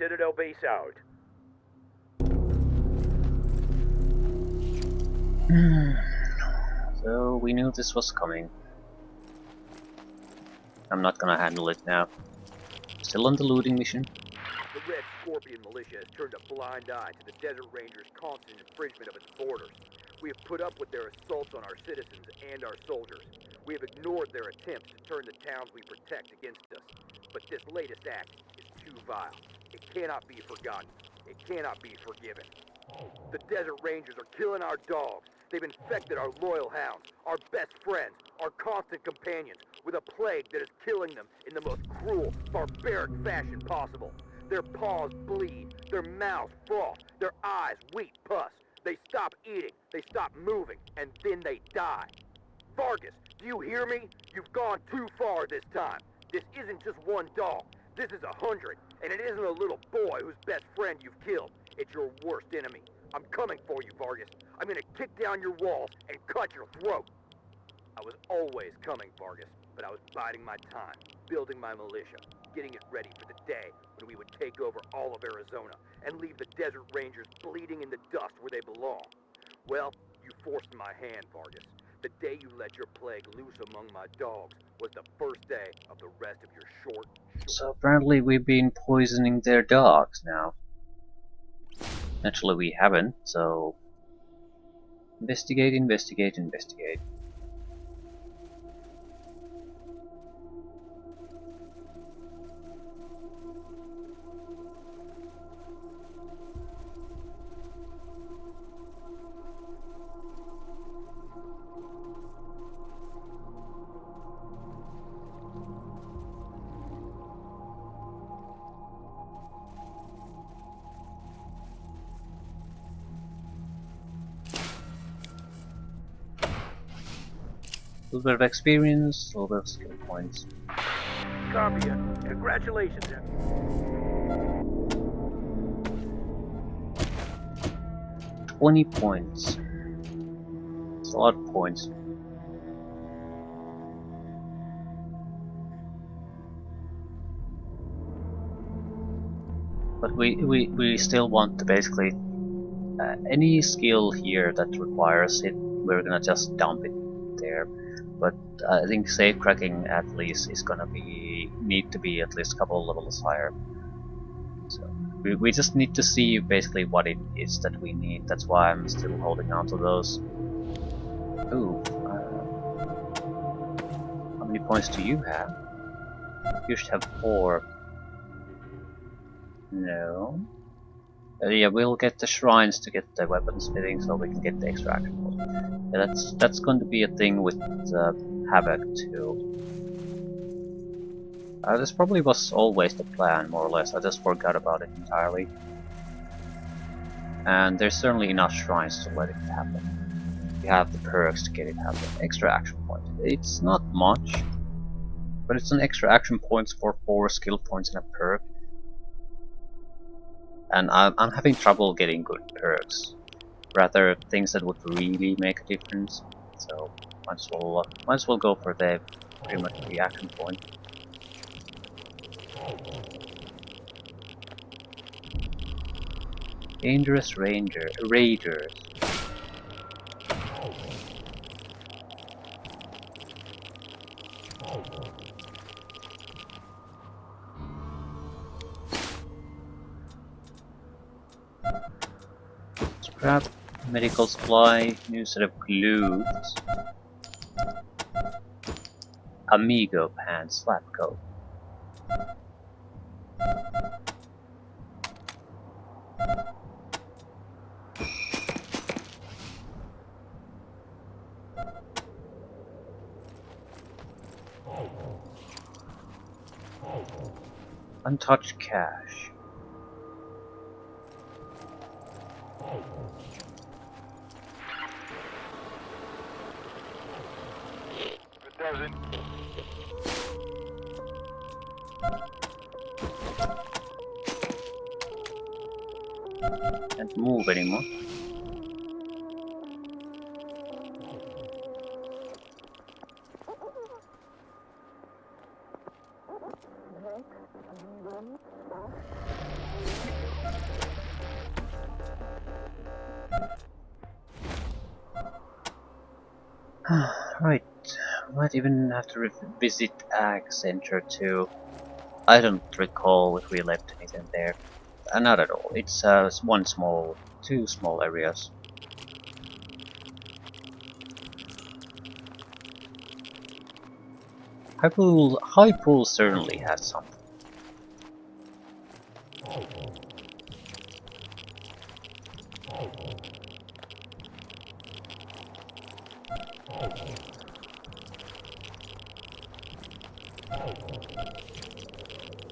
Citadel base out. So we knew this was coming. I'm not gonna handle it now. Still on the looting mission. The Red Scorpion militia has turned a blind eye to the Desert Rangers' constant infringement of its borders. We have put up with their assaults on our citizens and our soldiers. We have ignored their attempts to turn the towns we protect against us. But this latest act is too vile. It cannot be forgotten. It cannot be forgiven. The Desert Rangers are killing our dogs. They've infected our loyal hounds, our best friends, our constant companions, with a plague that is killing them in the most cruel, barbaric fashion possible. Their paws bleed, their mouths froth, their eyes weep pus. They stop eating, they stop moving, and then they die. Vargas, do you hear me? You've gone too far this time. This isn't just one dog. This is 100, and it isn't a little boy whose best friend you've killed. It's your worst enemy. I'm coming for you, Vargas. I'm gonna kick down your wall and cut your throat. I was always coming, Vargas, but I was biding my time, building my militia, getting it ready for the day when we would take over all of Arizona and leave the Desert Rangers bleeding in the dust where they belong. Well, you forced my hand, Vargas. The day you let your plague loose among my dogs was the first day of the rest of your short. So apparently we've been poisoning their dogs now. Naturally we haven't, so... Investigate, investigate, investigate. A little bit of experience, a little bit of skill points. Copy it. Congratulations. 20 points. It's a lot of points. But we still want to basically... any skill here that requires it, we're gonna just dump it there. But I think safe cracking at least is gonna need to be at least a couple of levels higher. So we just need to see basically what it is that we need. That's why I'm still holding on to those. Ooh, how many points do you have? You should have 4. No. Yeah, we'll get the shrines to get the weapons fitting, so we can get the extraction point. Yeah, that's going to be a thing with Havoc too. This probably was always the plan, more or less. I just forgot about it entirely. And there's certainly enough shrines to let it happen. You have the perks to get it happen. Extra action point. It's not much, but it's an extra action points for 4 skill points and a perk. And I'm having trouble getting good perks. Rather things that would really make a difference. So might as well go for the pretty much the action point. Dangerous raiders. Scrap, medical supply, new set of glutes. Amigo pants, slap coat. Untouched cash. It doesn't. Can't move anymore. Right, might even have to revisit Ag Center too. I don't recall if we left anything there. Not at all. It's two small areas. High Pool certainly has something.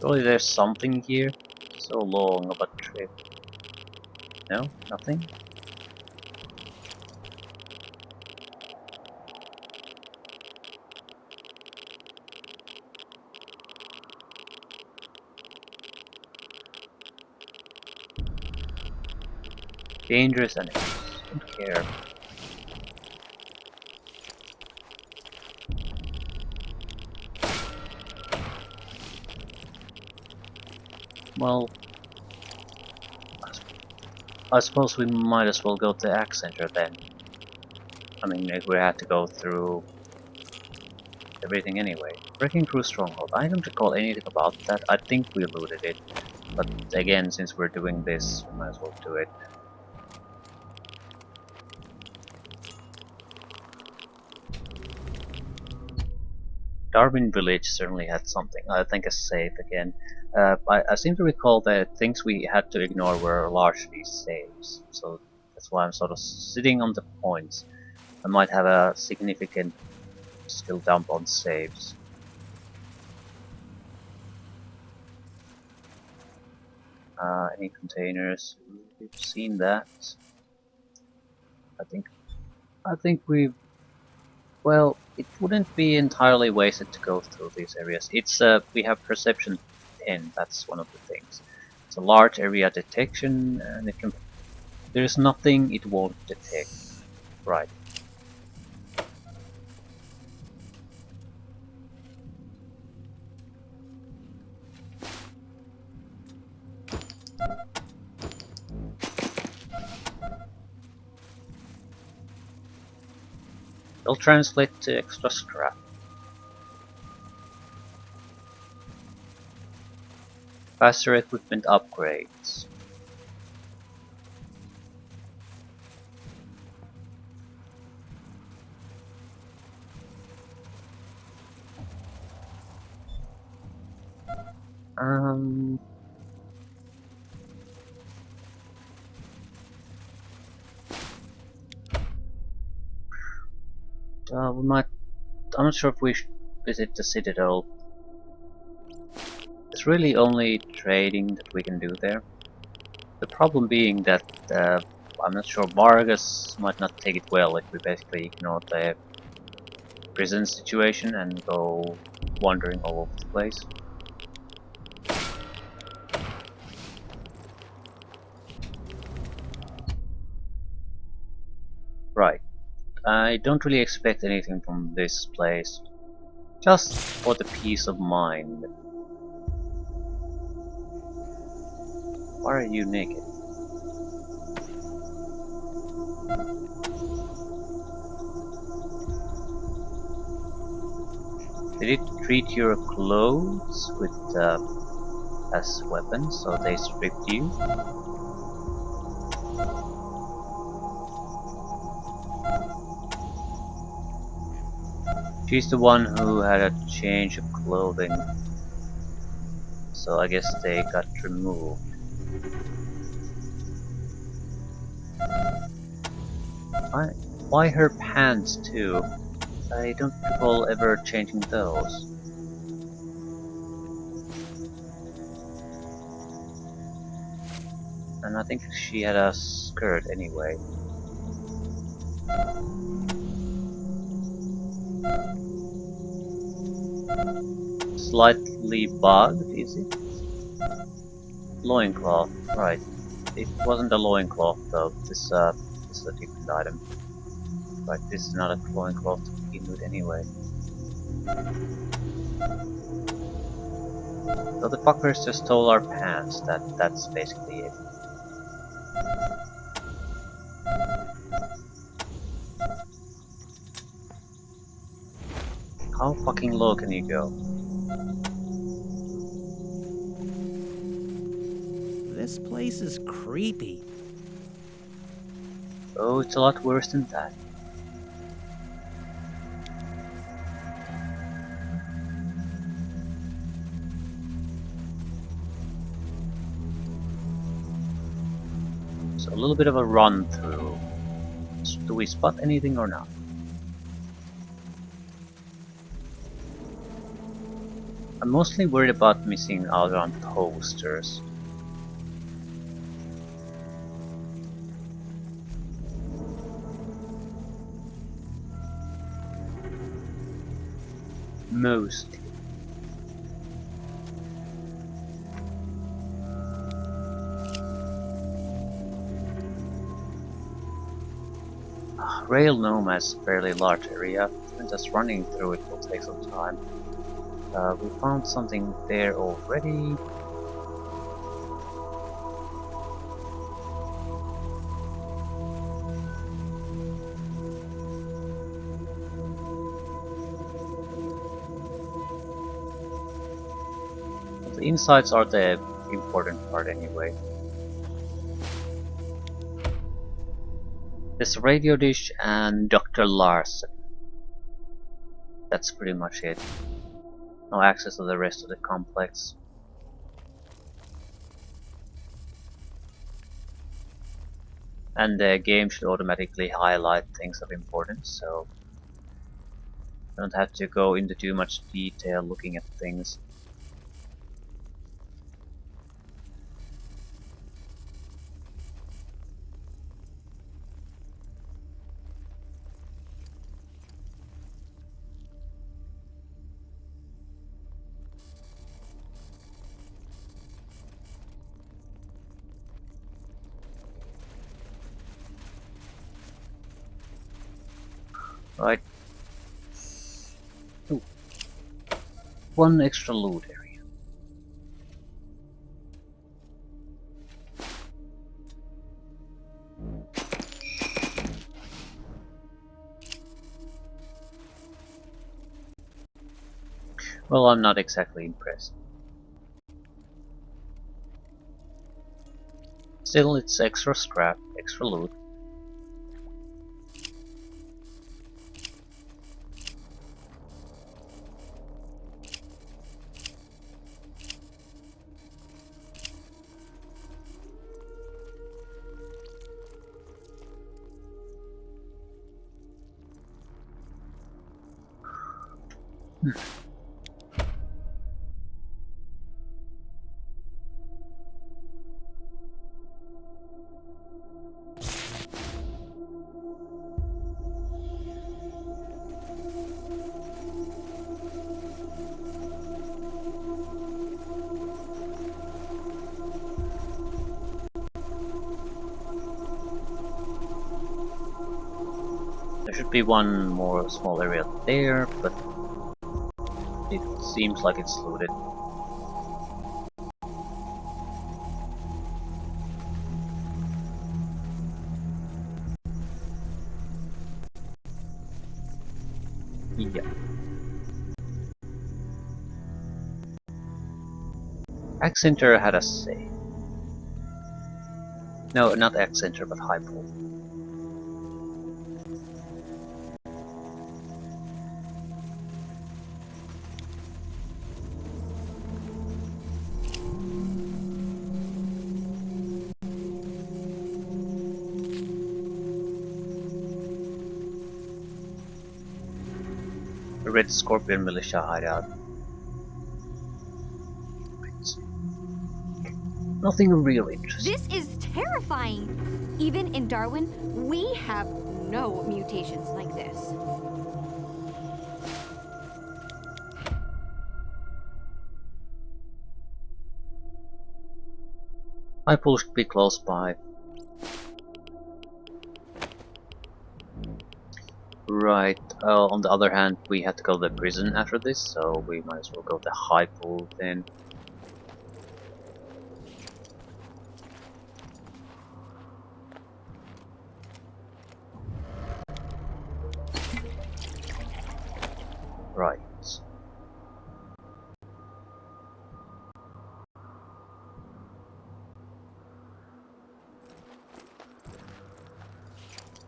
Surely there's something here. So long of a trip. No? Nothing? Dangerous animals. Don't care. Well, I suppose we might as well go to Ag Center then. I mean, if we had to go through everything anyway. Breaking through Stronghold. I don't recall anything about that. I think we looted it. But again, since we're doing this, we might as well do it. Darwin Village certainly had something. I think a safe again. I seem to recall that things we had to ignore were largely saves. So that's why I'm sort of sitting on the points. I might have a significant skill dump on saves. Any containers? We've seen that. I think we've. Well, it wouldn't be entirely wasted to go through these areas. It's we have perception 10. That's one of the things. It's a large area detection, and it can. There's nothing it won't detect. Right. It'll translate to extra scrap. Faster equipment upgrades. We might. I'm not sure if we should visit the Citadel. It's really only trading that we can do there. The problem being that I'm not sure Vargas might not take it well if we basically ignore the prison situation and go wandering all over the place. Right. I don't really expect anything from this place. Just for the peace of mind. Why are you naked? Did it treat your clothes with as weapons, so they stripped you? She's the one who had a change of clothing, so I guess they got removed. Why her pants too? I don't recall ever changing those. And I think she had a skirt anyway. Slightly bugged, is it? Loincloth, right. It wasn't a loincloth though, this is a different item. Right, this is not a loincloth to begin with anyway. So the fuckers just stole our pants, that's basically it. How fucking low can you go? This place is creepy. Oh, it's a lot worse than that. So a little bit of a run through. Do we spot anything or not? I'm mostly worried about missing out on posters. Mostly. Rail Gnome has a fairly large area, and just running through it will take some time. We found something there already. The insides are the important part anyway. There's a radio dish and Dr. Larson. That's pretty much it. No access to the rest of the complex. And the game should automatically highlight things of importance, so you don't have to go into too much detail looking at things. Right. Ooh. One extra loot area. Well, I'm not exactly impressed. Still, it's extra scrap, extra loot. There should be one more small area there, but it seems like it's looted. Yeah. Accenter had a say. No, not Accenter, but Hypole. The Red Scorpion Militia hideout. Nothing real interesting. This is terrifying. Even in Darwin, we have no mutations like this. Hypole should be close by. Right, on the other hand, we had to go to the prison after this, so we might as well go to Hypole then. Right.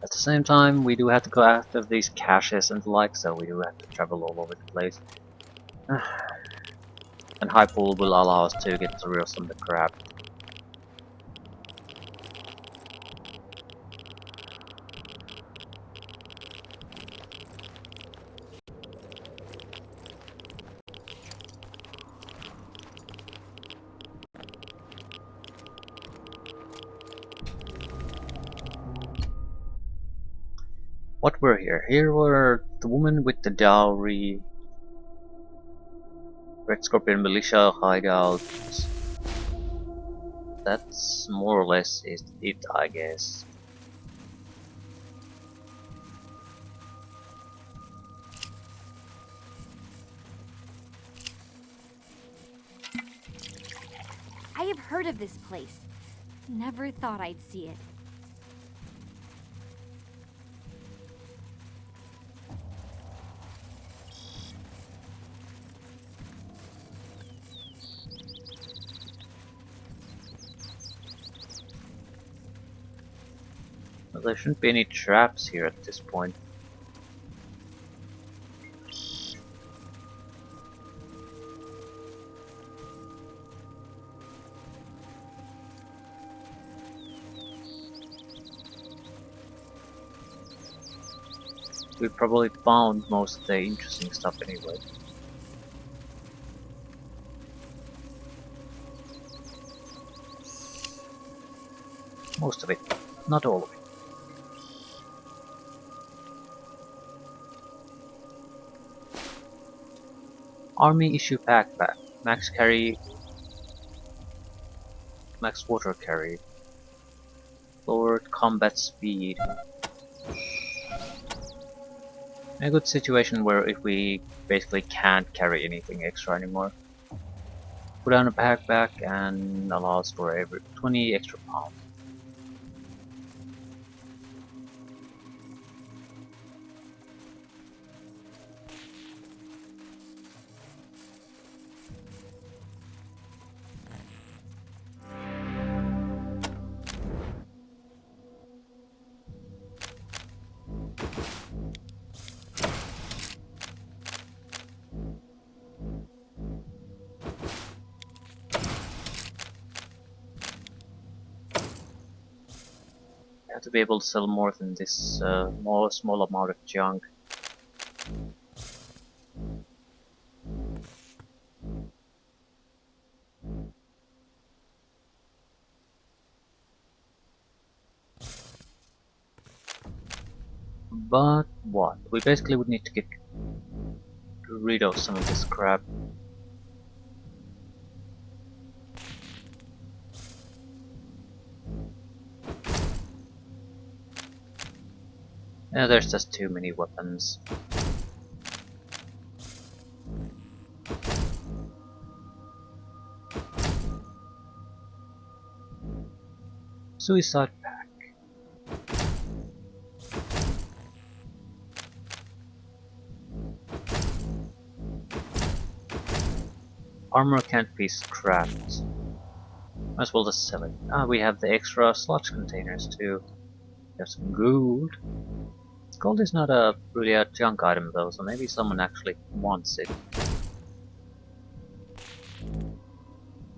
At the same time, we do have to go after these caches and the like, so we do have to travel all over the place. And high pool will allow us to get rid of some of the crap. What were here? Here were the woman with the dowry, Red Scorpion Militia hideout. That's more or less it, I guess. I have heard of this place. Never thought I'd see it. Well, there shouldn't be any traps here at this point. We probably found most of the interesting stuff anyway. Most of it, not all of it. Army issue backpack. Max carry. Max water carry. Lowered combat speed. A good situation where if we basically can't carry anything extra anymore. Put on a backpack and allows for every 20 extra pounds. Have to be able to sell more than this small amount of junk. But what? We basically would need to get rid of some of this crap. Yeah, there's just too many weapons. Suicide pack. Armor can't be scrapped. Might as well just sell it. Ah, we have the extra sludge containers too. There's some gold. Gold is not really a junk item though, so maybe someone actually wants it.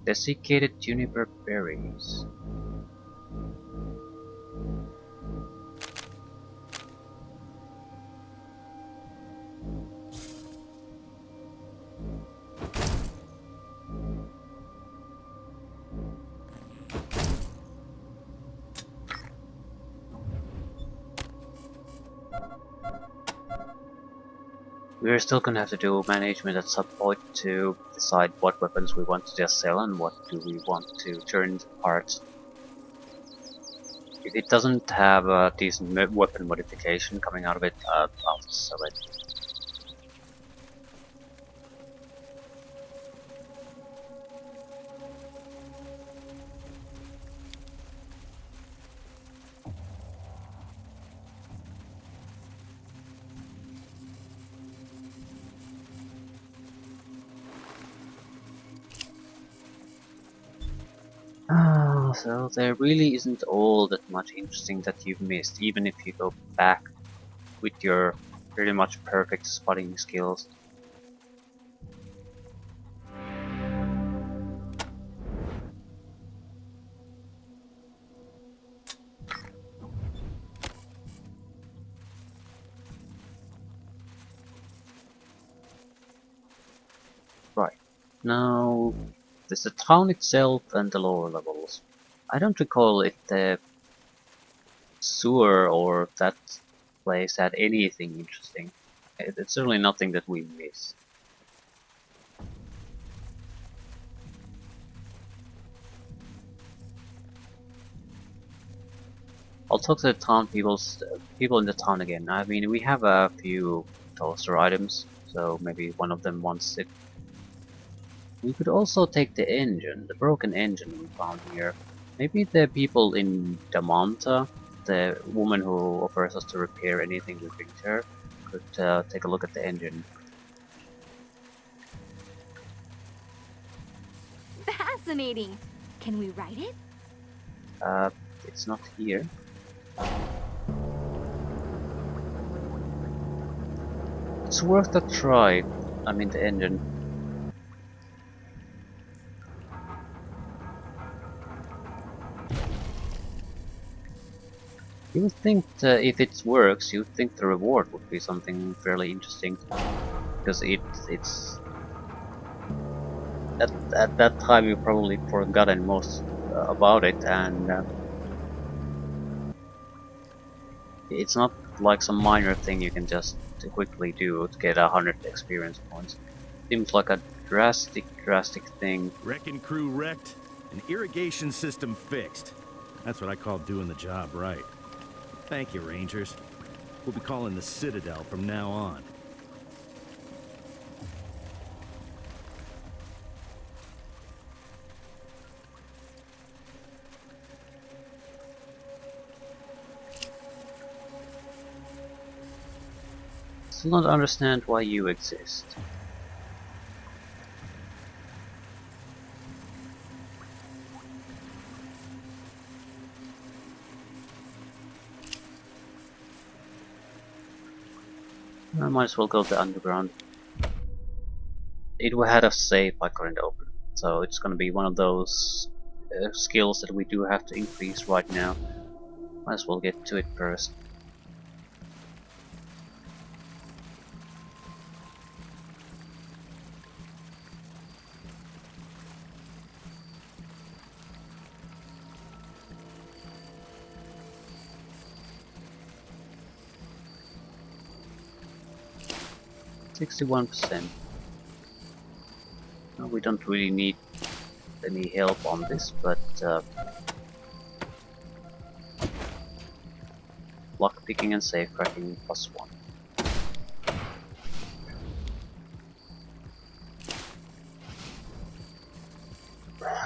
Desiccated juniper berries. We're still gonna have to do management at some point to decide what weapons we want to just sell and what do we want to turn into parts. If it doesn't have a decent weapon modification coming out of it, I'll just sell it. So there really isn't all that much interesting that you've missed, even if you go back with your pretty much perfect spotting skills. Right. Now, there's the town itself and the lower levels. I don't recall if the sewer or that place had anything interesting. It's certainly nothing that we miss. I'll talk to the town people in the town again. I mean, we have a few toaster items, so maybe one of them wants it. We could also take the engine, the broken engine we found here. Maybe the people in Damanta, the woman who offers us to repair anything we bring to her, could take a look at the engine. Fascinating. Can we ride it? It's not here. It's worth a try. I mean, the engine. You would think that if it works, you'd think the reward would be something fairly interesting, because it's at that time you probably forgotten most about it, and it's not like some minor thing you can just quickly do to get 100 experience points. Seems like a drastic thing. Wrecking crew wrecked, and irrigation system fixed. That's what I call doing the job right. Thank you, Rangers. We'll be calling the Citadel from now on. Still not understand why you exist. I might as well go to the underground. It had a safe I couldn't open, so it's gonna be one of those skills that we do have to increase right now. Might as well get to it first. %61%. We don't really need any help on this, but lockpicking and safe cracking +1.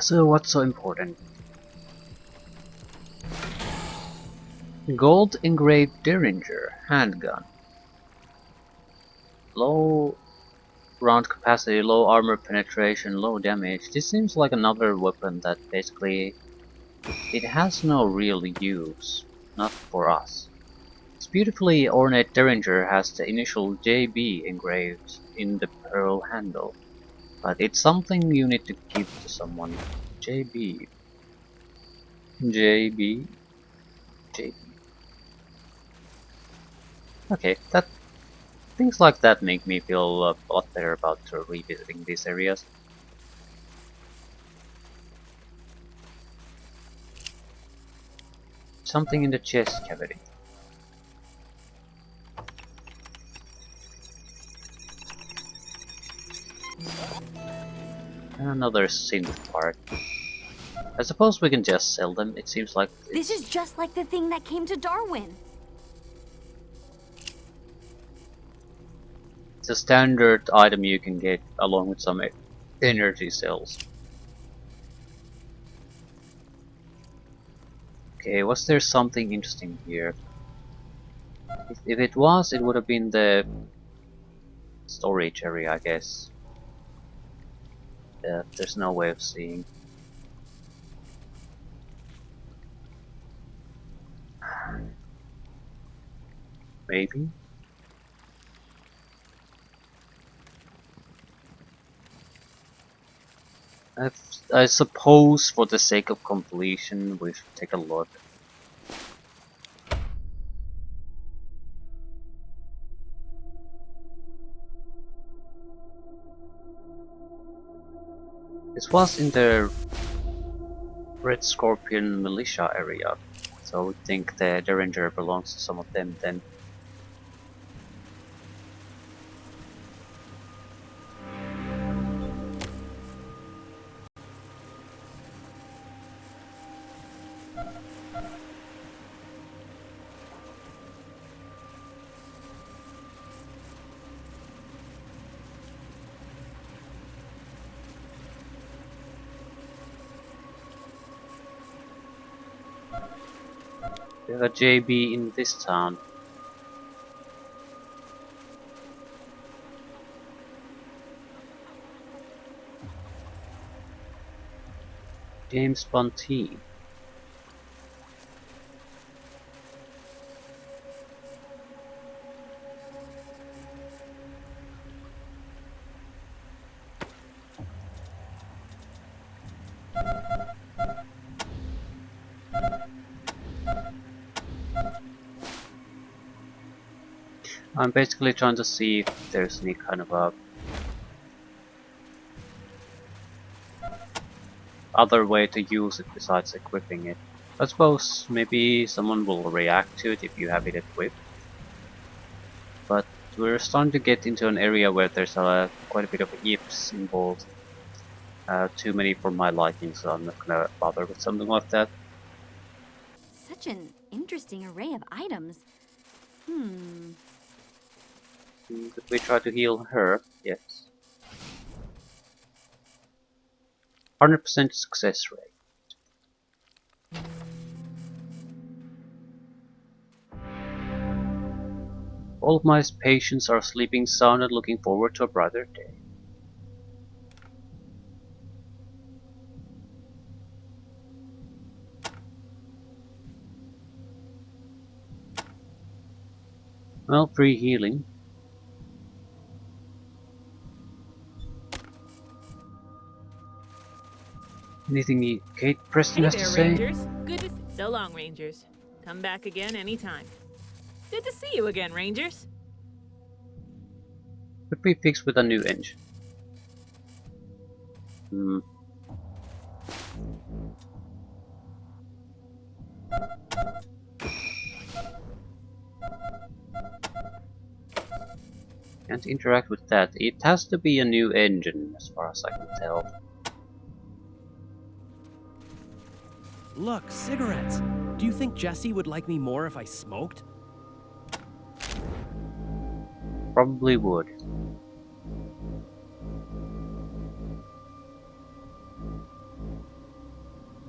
So what's so important? Gold engraved Derringer handgun. Low round capacity, low armor penetration, low damage. This seems like another weapon that basically it has no real use, not for us. This beautifully ornate Derringer has the initial JB engraved in the pearl handle, but it's something you need to give to someone. JB. JB. JB. Okay, that things like that make me feel a lot better about revisiting these areas. Something in the chest cavity. Another synth part. I suppose we can just sell them. It seems like This is just like the thing that came to Darwin. it's a standard item you can get along with some energy cells. Okay, was there something interesting here? If it was, it would have been the storage area, I guess. There's no way of seeing. maybe? I suppose for the sake of completion we should take a look. This was in the Red Scorpion militia area, so I would think the Ranger belongs to some of them then. We have a JB in this town. James Bonteen. I'm basically trying to see if there's any kind of a other way to use it besides equipping it. I suppose maybe someone will react to it if you have it equipped. But we're starting to get into an area where there's quite a bit of ifs involved. Too many for my liking, so I'm not gonna bother with something like that. Such an interesting array of items. Could we try to heal her? Yes. 100% success rate. All of my patients are sleeping sound and looking forward to a brighter day. Well, free healing. Anything Kate Preston has to say? Rangers. Good to so long, Rangers. Come back again anytime. Good to see you again, Rangers. Could be fixed with a new engine. Can't interact with that. It has to be a new engine, as far as I can tell. Look, cigarettes. Do you think Jesse would like me more if I smoked? Probably would.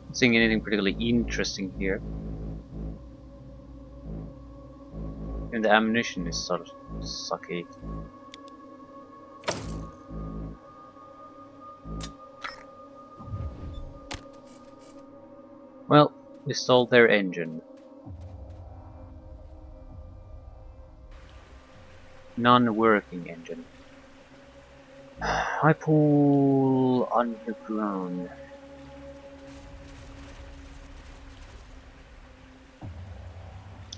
Not seeing anything particularly interesting here. And the ammunition is sort of sucky. Well, we stole their engine. Non-working engine. I pull underground.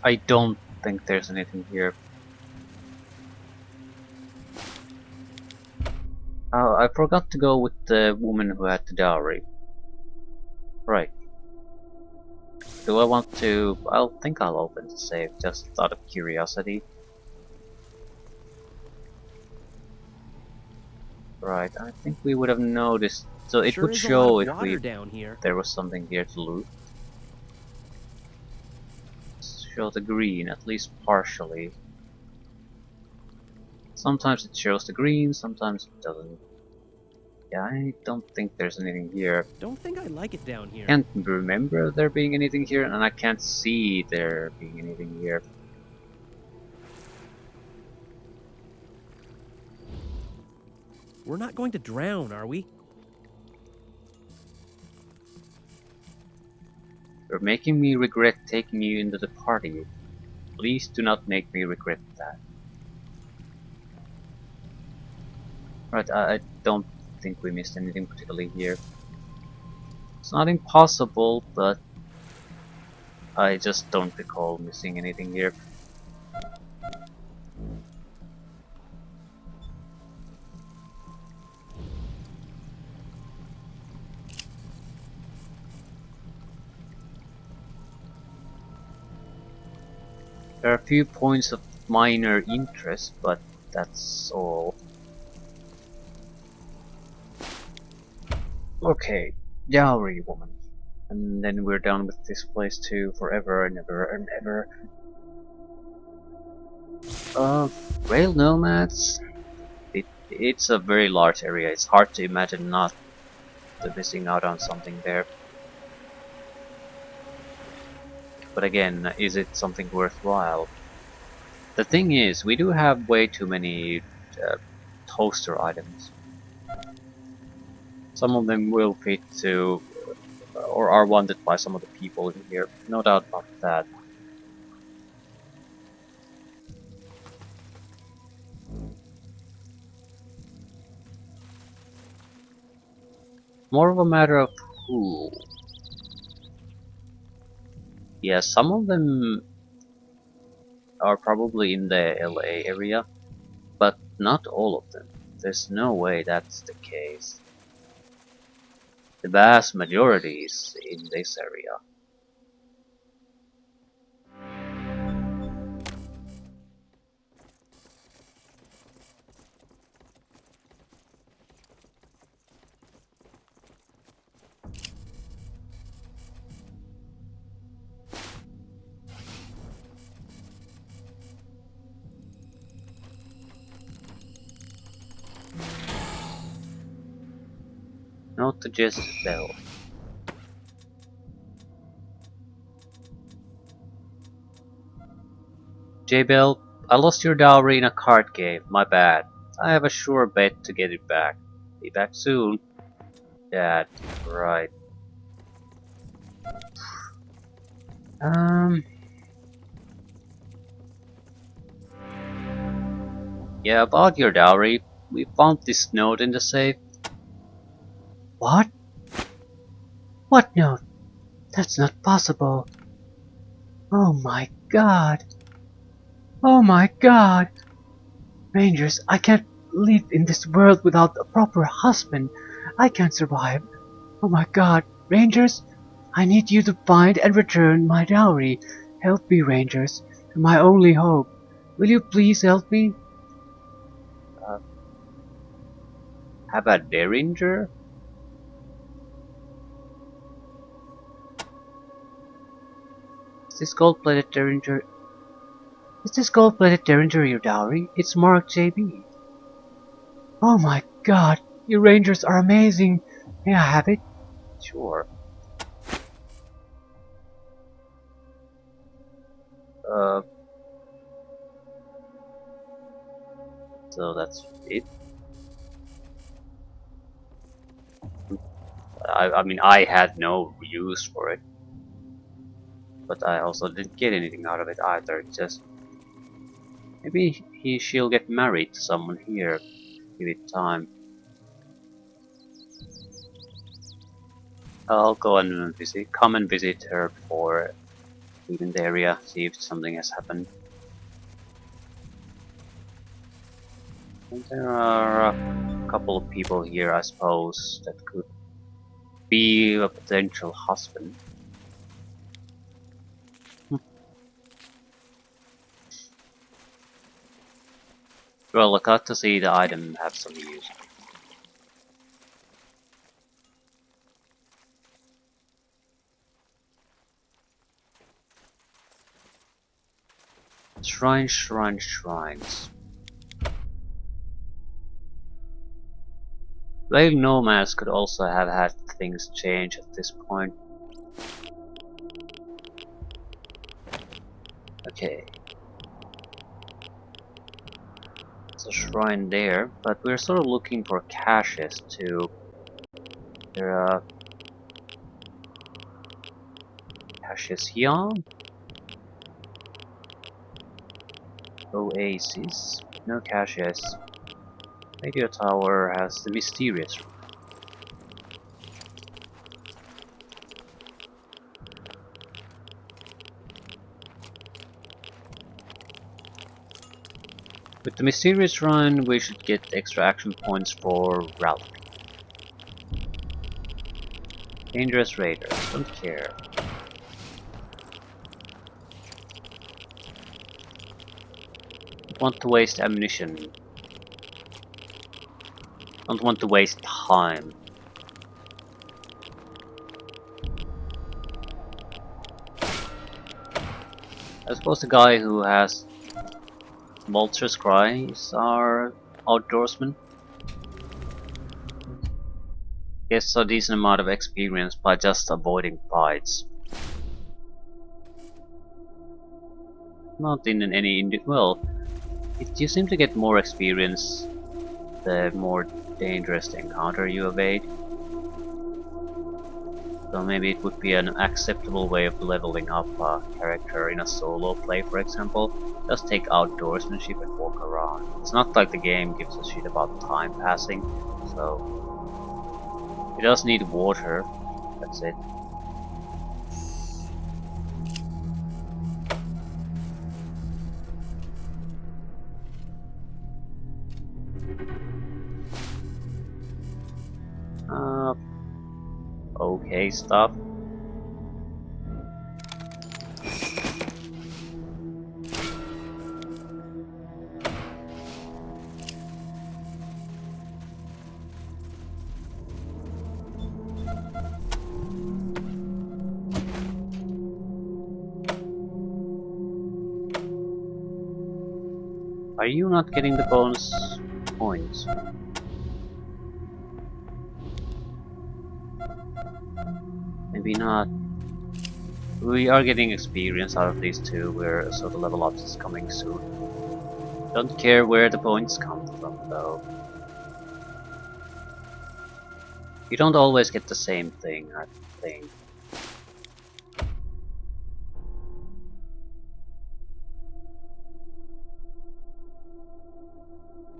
I don't think there's anything here. Oh, I forgot to go with the woman who had the dowry. Right. Do I want to... I'll think I'll open the save, just out of curiosity. Right, I think we would have noticed. So it Sure would is a show lot of if water down here. there was something here to loot. Show the green, at least partially. Sometimes it shows the green, sometimes it doesn't. Yeah, I don't think there's anything here. Don't think I like it down here. Can't remember there being anything here, and I can't see there being anything here. We're not going to drown, are we? You're making me regret taking you into the party. Please do not make me regret that. Right, I don't think we missed anything particularly here. It's not impossible, but I just don't recall missing anything here. There are a few points of minor interest, but that's all. Okay, dowry woman. And then we're done with this place too, forever and ever and ever. Rail nomads. It's a very large area. It's hard to imagine not missing out on something there. But again, is it something worthwhile? The thing is, we do have way too many toaster items. Some of them will fit to, or are wanted by some of the people in here. No doubt about that. More of a matter of who. Yeah, some of them are probably in the LA area, but not all of them. There's no way that's the case. The vast majority is in this area. Not to Jezebel. J-Bell, I lost your dowry in a card game, my bad. I have a sure bet to get it back. Be back soon. Dad, right. Yeah, about your dowry. We found this note in the safe. What? What note? That's not possible. Oh my god. Oh my god. Rangers, I can't live in this world without a proper husband. I can't survive. Oh my god. Rangers, I need you to find and return my dowry. Help me, Rangers. You're my only hope. Will you please help me? How about Derringer? Is this gold-plated Derringer? Is this gold-plated Derringer your dowry? It's marked JB. Oh my god, you Rangers are amazing. May I have it? Sure. So that's it. I mean, I had no use for it. But I also didn't get anything out of it either. Just maybe she'll get married to someone here. Give it time. I'll go and come and visit her before leaving the area. See if something has happened. And there are a couple of people here, I suppose, that could be a potential husband. Well, I got to see the item have some use. Shrines, shrines, shrines. Rail nomads could also have had things change at this point. Okay. There's a shrine there, but we're sort of looking for caches too. There are caches here. Oasis. No caches. Radio tower has the mysterious room. With the mysterious run, we should get extra action points for Ralph. Dangerous raiders, don't care. Don't want to waste ammunition. Don't want to waste time. I suppose the guy who has Vulture's Cry is our outdoorsman. Gets a decent amount of experience by just avoiding fights. Not in any well, you seem to get more experience the more dangerous the encounter you evade. So maybe it would be an acceptable way of leveling up a character in a solo play, for example. Just take outdoorsmanship and walk around. It's not like the game gives a shit about time passing, so it does need water, that's it. Okay stuff. Are you not getting the bonus points? Maybe not. We are getting experience out of these two, so the level up is coming soon. Don't care where the points come from though. You don't always get the same thing, I think.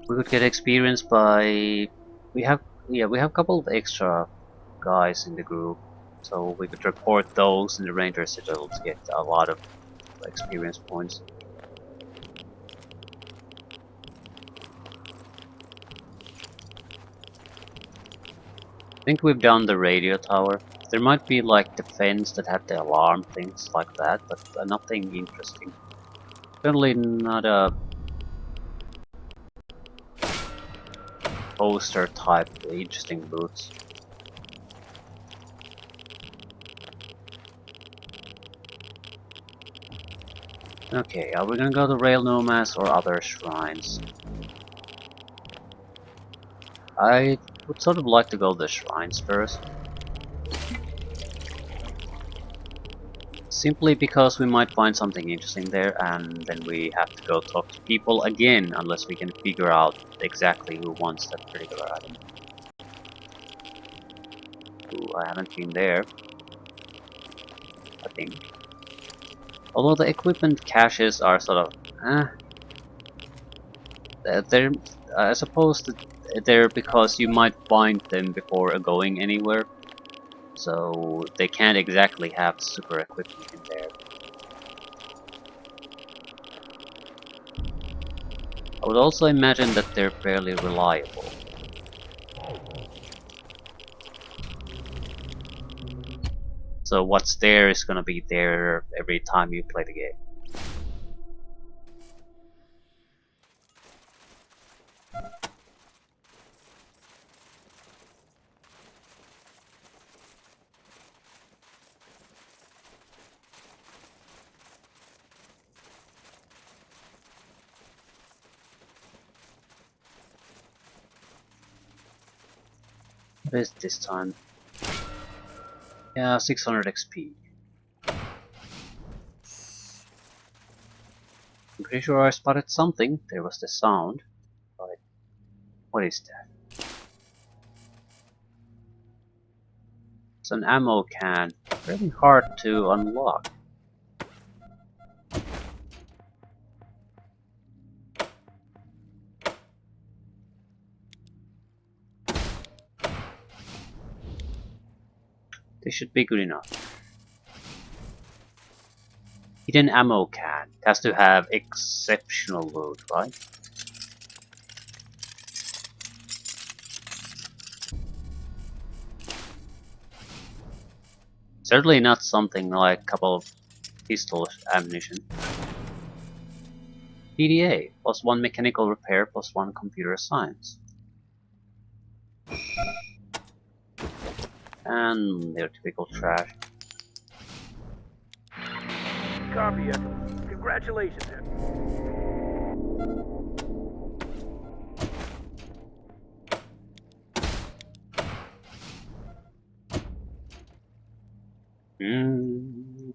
We could get experience by... we have a couple of extra guys in the group, so we could report those in the Ranger Citadel to get a lot of experience points. I think we've done the radio tower. There might be like defense that had the alarm, things like that, but nothing interesting. Certainly not a poster type interesting boots. Okay, are we gonna go to Rail Nomads or other shrines? I would sort of like to go to the shrines first. Simply because we might find something interesting there and then we have to go talk to people again unless we can figure out exactly who wants that particular item. Ooh, I haven't been there, I think. Although the equipment caches are sort of, they're, I suppose that they're because you might find them before going anywhere. So they can't exactly have super equipment in there. I would also imagine that they're fairly reliable. So what's there is gonna be there every time you play the game. What is this time? Yeah, 600 XP. I'm pretty sure I spotted something. There was the sound. But what is that? It's an ammo can. Really hard to unlock. This should be good enough. Hidden ammo can. It has to have exceptional loot, right? Certainly not something like a couple of pistol ammunition. PDA, +1 mechanical repair, +1 computer science. And their typical trash. Copy, Ethel. Congratulations, Ethel.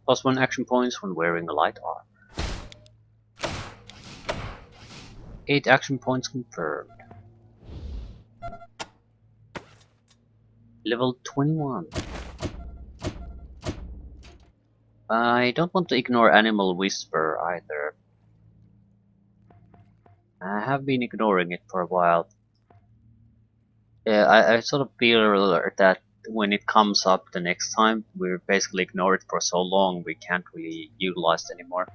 +1 action points when wearing a light arm. 8 action points confirmed. Level 21. I don't want to ignore Animal Whisper either. I have been ignoring it for a while. Yeah, I sort of feel that when it comes up the next time, we basically ignore it for so long we can't really utilize it anymore.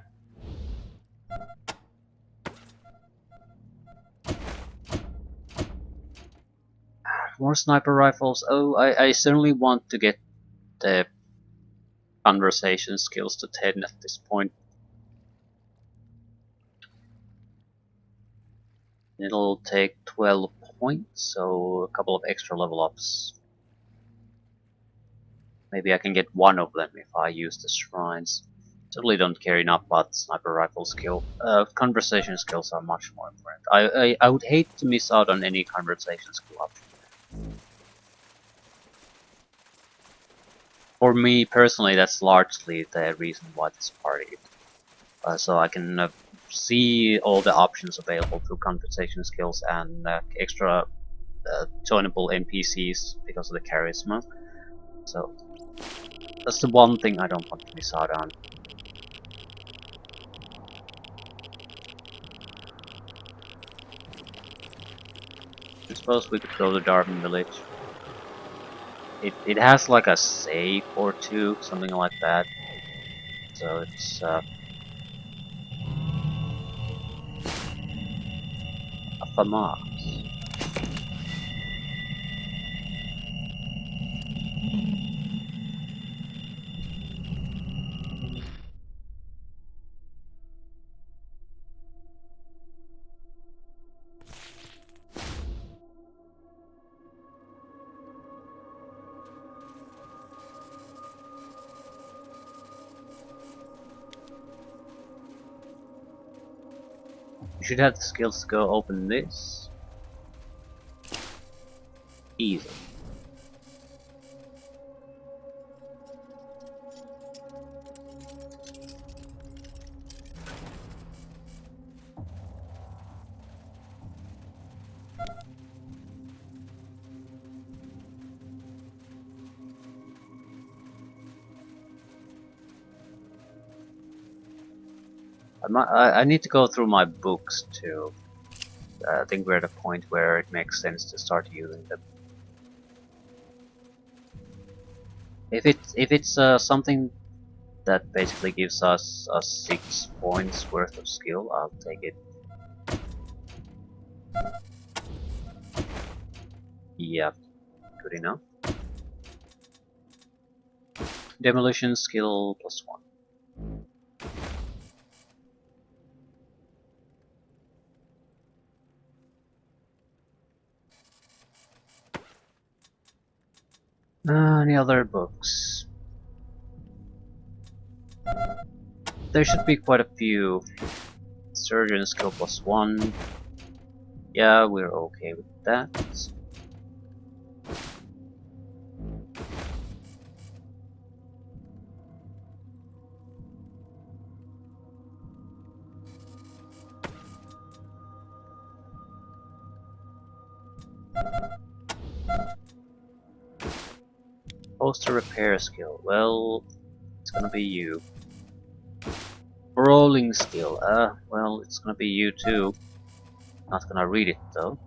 More sniper rifles. Oh, I certainly want to get the conversation skills to 10 at this point. It'll take 12 points, so a couple of extra level ups. Maybe I can get one of them if I use the shrines. Certainly don't care enough about sniper rifle skill. Conversation skills are much more important. I would hate to miss out on any conversation skill option. For me personally, that's largely the reason why this party. So I can see all the options available through conversation skills and extra joinable NPCs because of the charisma. So that's the one thing I don't want to miss out on. I suppose we could go to Darwin Village. It has like a safe or two, something like that. So it's a FAMAS. You should have the skills to go open this. Easy. I need to go through my books to I think we're at a point where it makes sense to start using them. If it's something that basically gives us 6 points worth of skill, I'll take it. Yeah, good enough. Demolition skill +1. Any other books? There should be quite a few. Surgeon skill +1. Yeah, we're okay with that. Poster repair skill. Well, it's gonna be you. Rolling skill. Well, it's gonna be you too. Not gonna read it though.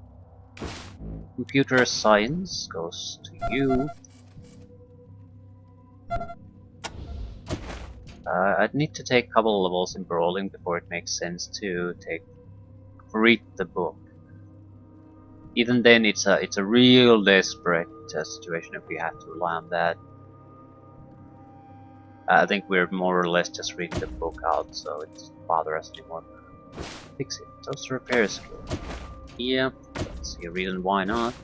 Computer science goes to you. I'd need to take a couple of levels in brawling before it makes sense to read the book. Even then, it's a real desperate situation if we have to rely on that. I think we're more or less just reading the book out, so it doesn't bother us anymore. Fix it. Toast repair skill. Yeah, let's see a reason why not.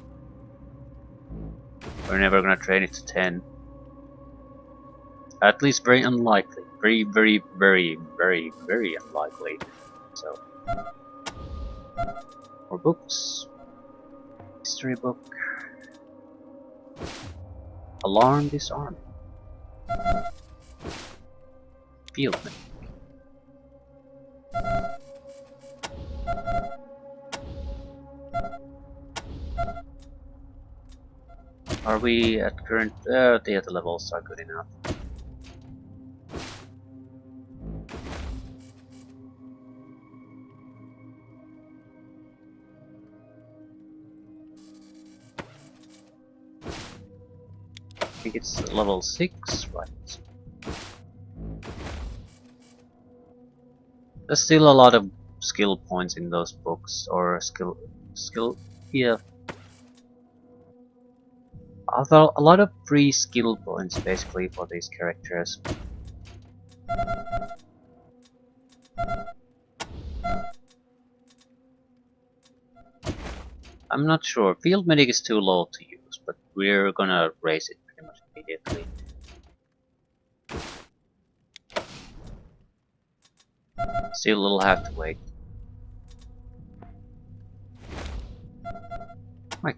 We're never gonna train it to 10. At least very unlikely. Very, very, very, very, very unlikely. So, more books. History book. Alarm disarming. Fieldman. Are we at current? The other levels are good enough. I think it's level 6, right? There's still a lot of skill points in those books, or yeah. Although a lot of free skill points basically for these characters. I'm not sure. Field medic is too low to use, but we're gonna raise it pretty much immediately. Still, we'll have to wait. Right.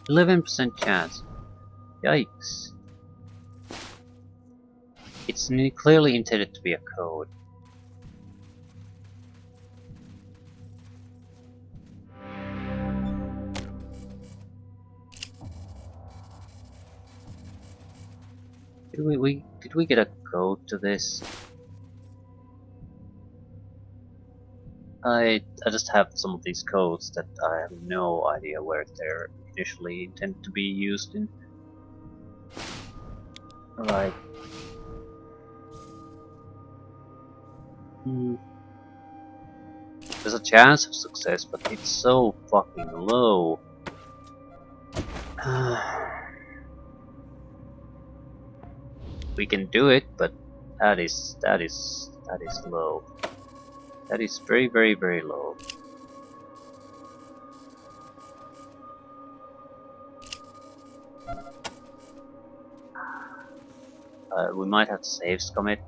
%11 chance. Yikes. It's clearly intended to be a code. Did we get a code to this? I just have some of these codes that I have no idea where they're initially intended to be used in. Right. There's a chance of success, but it's so fucking low. We can do it, but that is low. That is very, very, very low. We might have to save commit.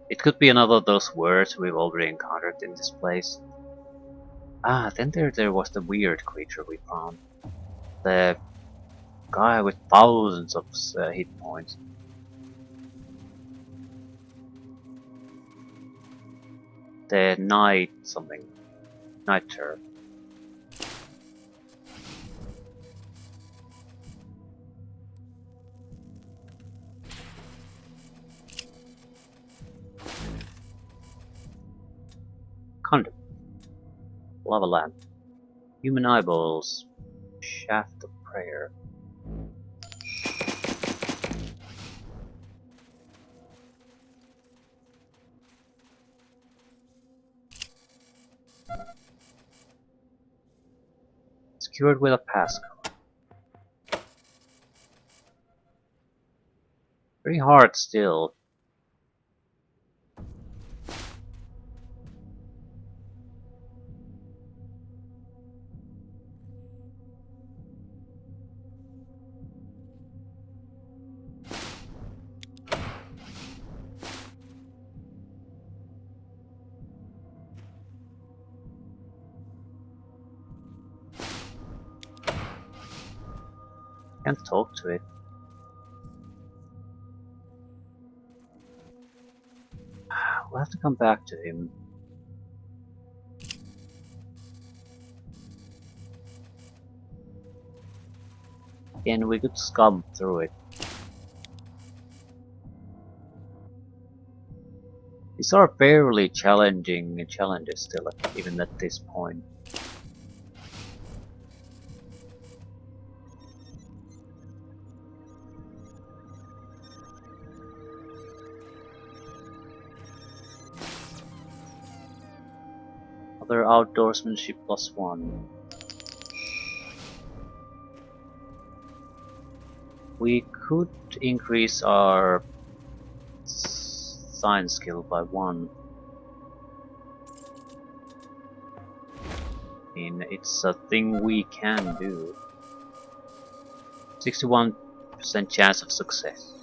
It could be another of those words we've already encountered in this place. Ah, then there was the weird creature we found. The guy with thousands of hit points. The night something. Night turf. Condom. Lava lamp. Human eyeballs. Shaft of prayer. Secured with a passcode. Very hard still. Can't talk to it. We'll have to come back to him. And we could scum through it. These are fairly challenging challenges still, even at this point. Other outdoorsmanship +1. We could increase our science skill by 1. I mean, it's a thing we can do. 61% chance of success.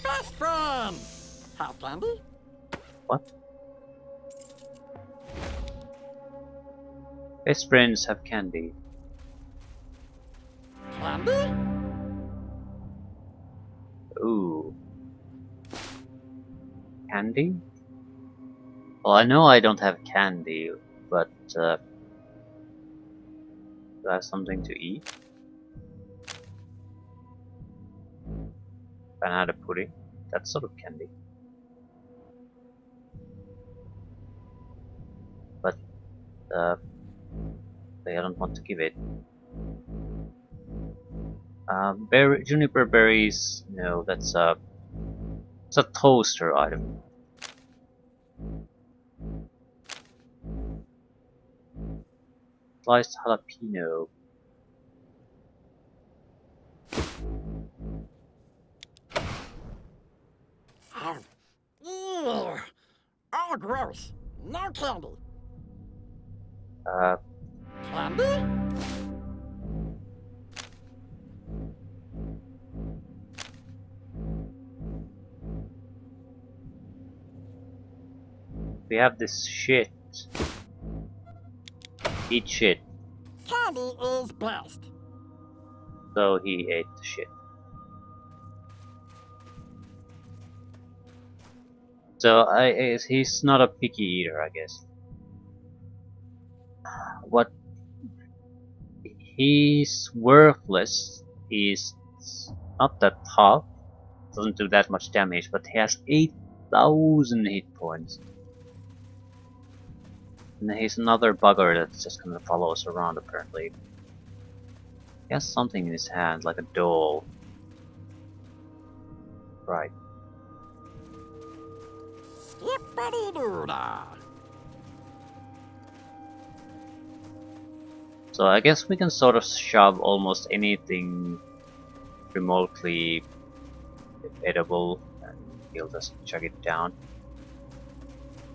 Best friend! Have candy? What? Best friends have candy. Candy? Ooh. Candy? Well, I know I don't have candy, but do I have something to eat? Banana pudding? That's sort of candy. But I don't want to give it. Juniper berries? No, that's it's a toaster item. Sliced jalapeno. Ew. Oh, gross. No candy. Candy? We have this shit. Eat shit. Candy is best. So he ate the shit. So he's not a picky eater, I guess. What? He's worthless. He's not that tough. Doesn't do that much damage, but he has 8,000 hit points. And he's another bugger that's just gonna follow us around apparently. He has something in his hand, like a doll. Right. Skippity-doo-dah. So I guess we can sort of shove almost anything remotely edible and he'll just chug it down.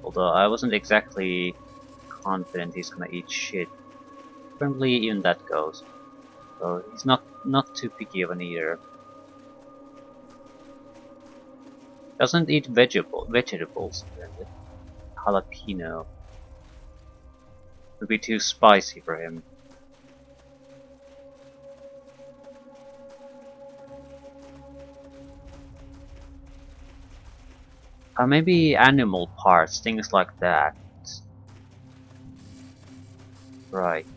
Although I wasn't exactly confident he's gonna eat shit. Apparently even that goes. So he's not too picky of an eater. Doesn't eat vegetables apparently. Jalapeno would be too spicy for him. Maybe animal parts, things like that. Right.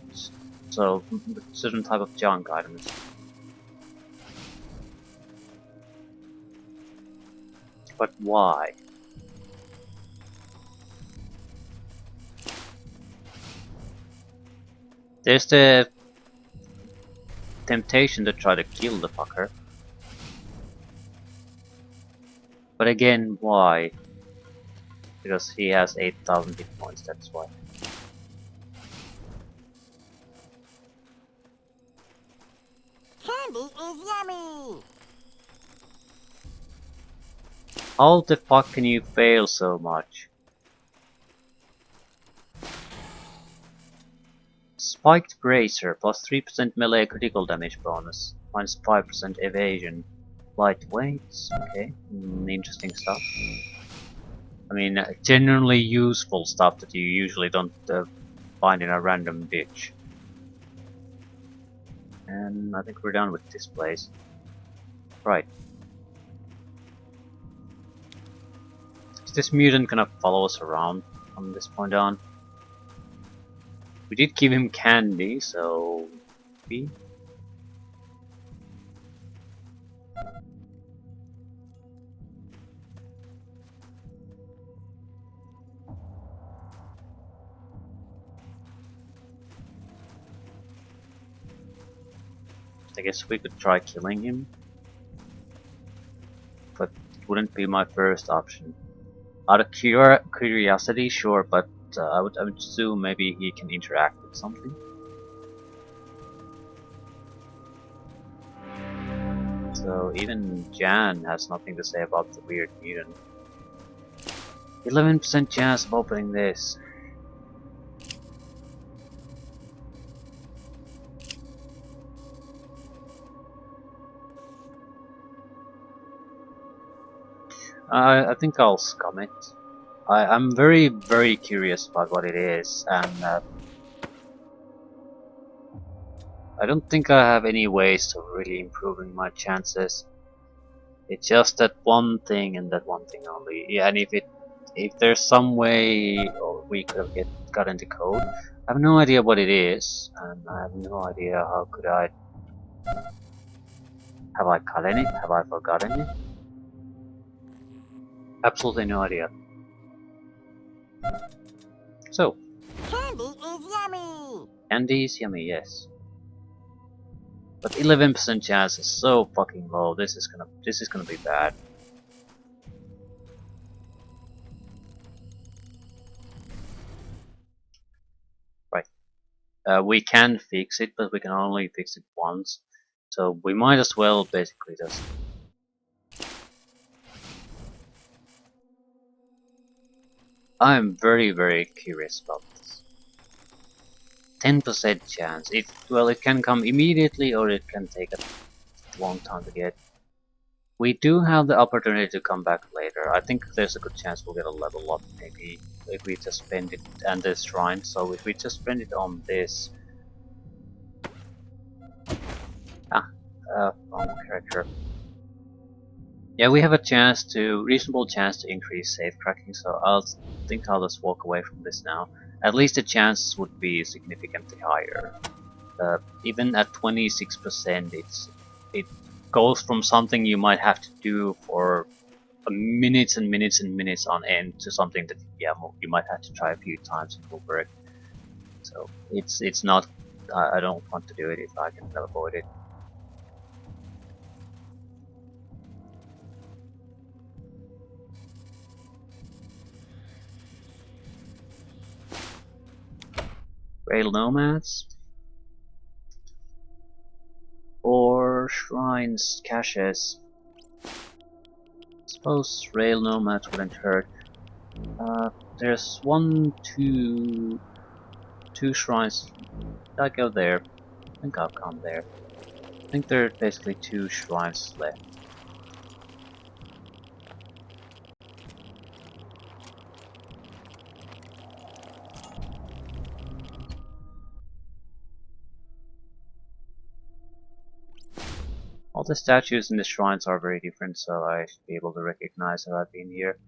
So, certain type of junk items. But why? There's the temptation to try to kill the fucker. But again, why? Because he has 8,000 hit points, that's why. Candy is yummy. How the fuck can you fail so much? Spiked Bracer, plus 3% melee critical damage bonus, minus 5% evasion. Lightweights, okay, interesting stuff. I mean, genuinely useful stuff that you usually don't find in a random ditch. And I think we're done with this place. Right. Is this mutant gonna follow us around from this point on? We did give him candy, so maybe. I guess we could try killing him, but it wouldn't be my first option. Out of curiosity, sure, but I would assume maybe he can interact with something. So even Jan has nothing to say about the weird mutant. 11% chance of opening this. I think I'll scum it. I'm very curious about what it is, and I don't think I have any ways of really improving my chances. It's just that one thing and that one thing only. Yeah, and if there's some way or we could have gotten the code, I have no idea what it is, and I have no idea how could I. Have I cut any? Have I forgotten it? Absolutely no idea. So, Candy is yummy. candy is yummy, yes. But 11% chance is so fucking low. This is gonna be bad. Right. We can fix it, but we can only fix it once. So we might as well basically just. I'm very curious about this. 10% chance. It can come immediately or it can take a long time to get. We do have the opportunity to come back later. I think there's a good chance we'll get a level up maybe if we just spend it and this shrine. So if we just spend it on this. Wrong character. Yeah, we have a reasonable chance to increase safe tracking, so I'll just walk away from this now. At least the chances would be significantly higher. Even at 26%, it goes from something you might have to do for minutes and minutes and minutes on end to something that you might have to try a few times and will work. So it's not. I don't want to do it if I can avoid it. Rail nomads or shrines caches. Suppose rail nomads wouldn't hurt. There's two shrines. Did I go there? I think I'll come there. I think there are basically 2 shrines left. All the statues in the shrines are very different, so I should be able to recognize that I've been here.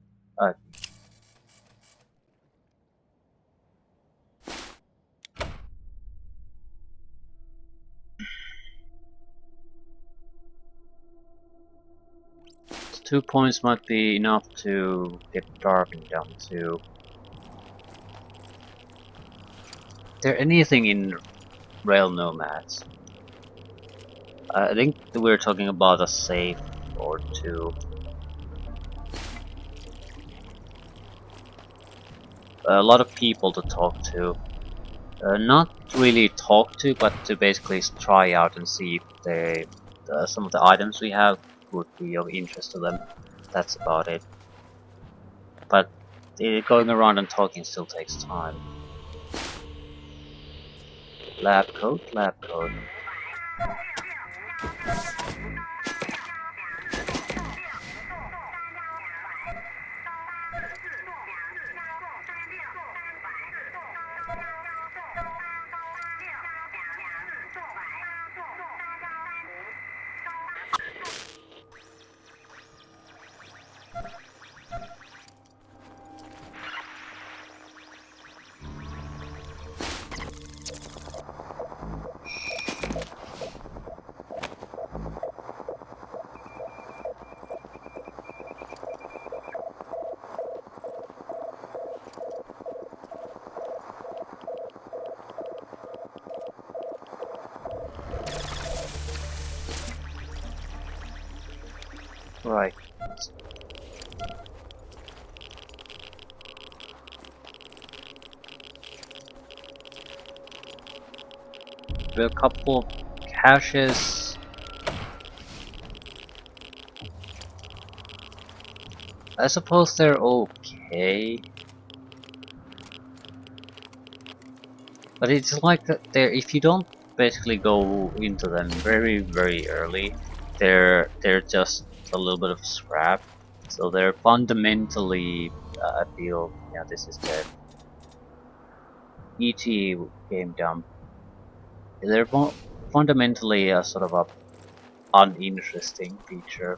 Two points might be enough to get Darwin down to. Is there anything in Rail Nomads? I think we're talking about a safe or two. A lot of people to talk to. Not really talk to, but to basically try out and see if some of the items we have would be of interest to them. That's about it. But going around and talking still takes time. Lab coat, lab coat. Right. There are a couple of caches. I suppose they're okay. But it's like that if you don't basically go into them very early, they're just a little bit of scrap. So they're fundamentally I feel, yeah, this is the ET game dump. They're fundamentally a sort of a uninteresting feature.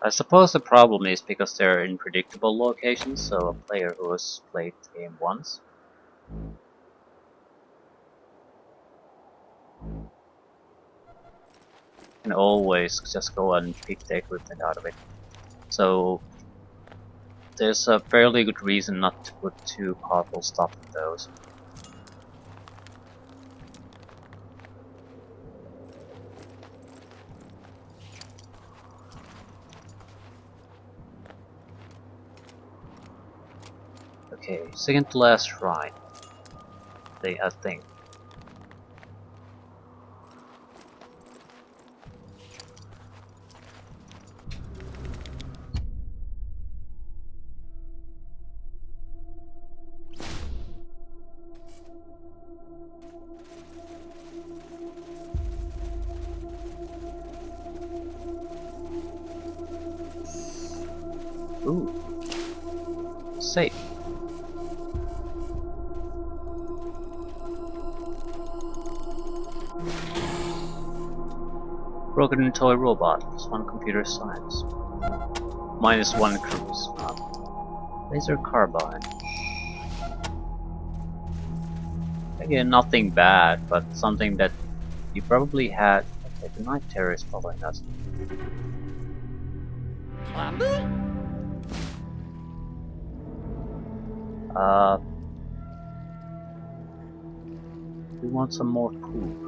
I suppose the problem is because they're in predictable locations, so a player who has played the game once can always just go and pick the equipment out of it. So there's a fairly good reason not to put too powerful stuff in those. Okay, second to last shrine. I think. Ooh. Safe. Broken toy robot, +1 computer science. -1 cruise. Laser carbine. Again, nothing bad, but something that you probably had. Okay, the night terror is following us. Candy? We want some more poop.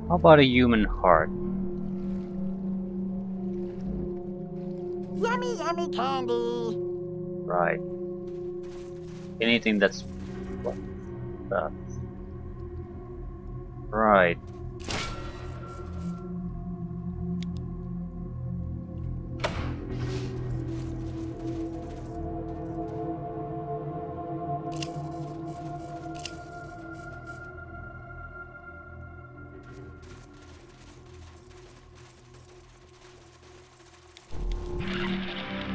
How about a human heart? Yummy, yummy candy. Right. Anything that's... what? Right.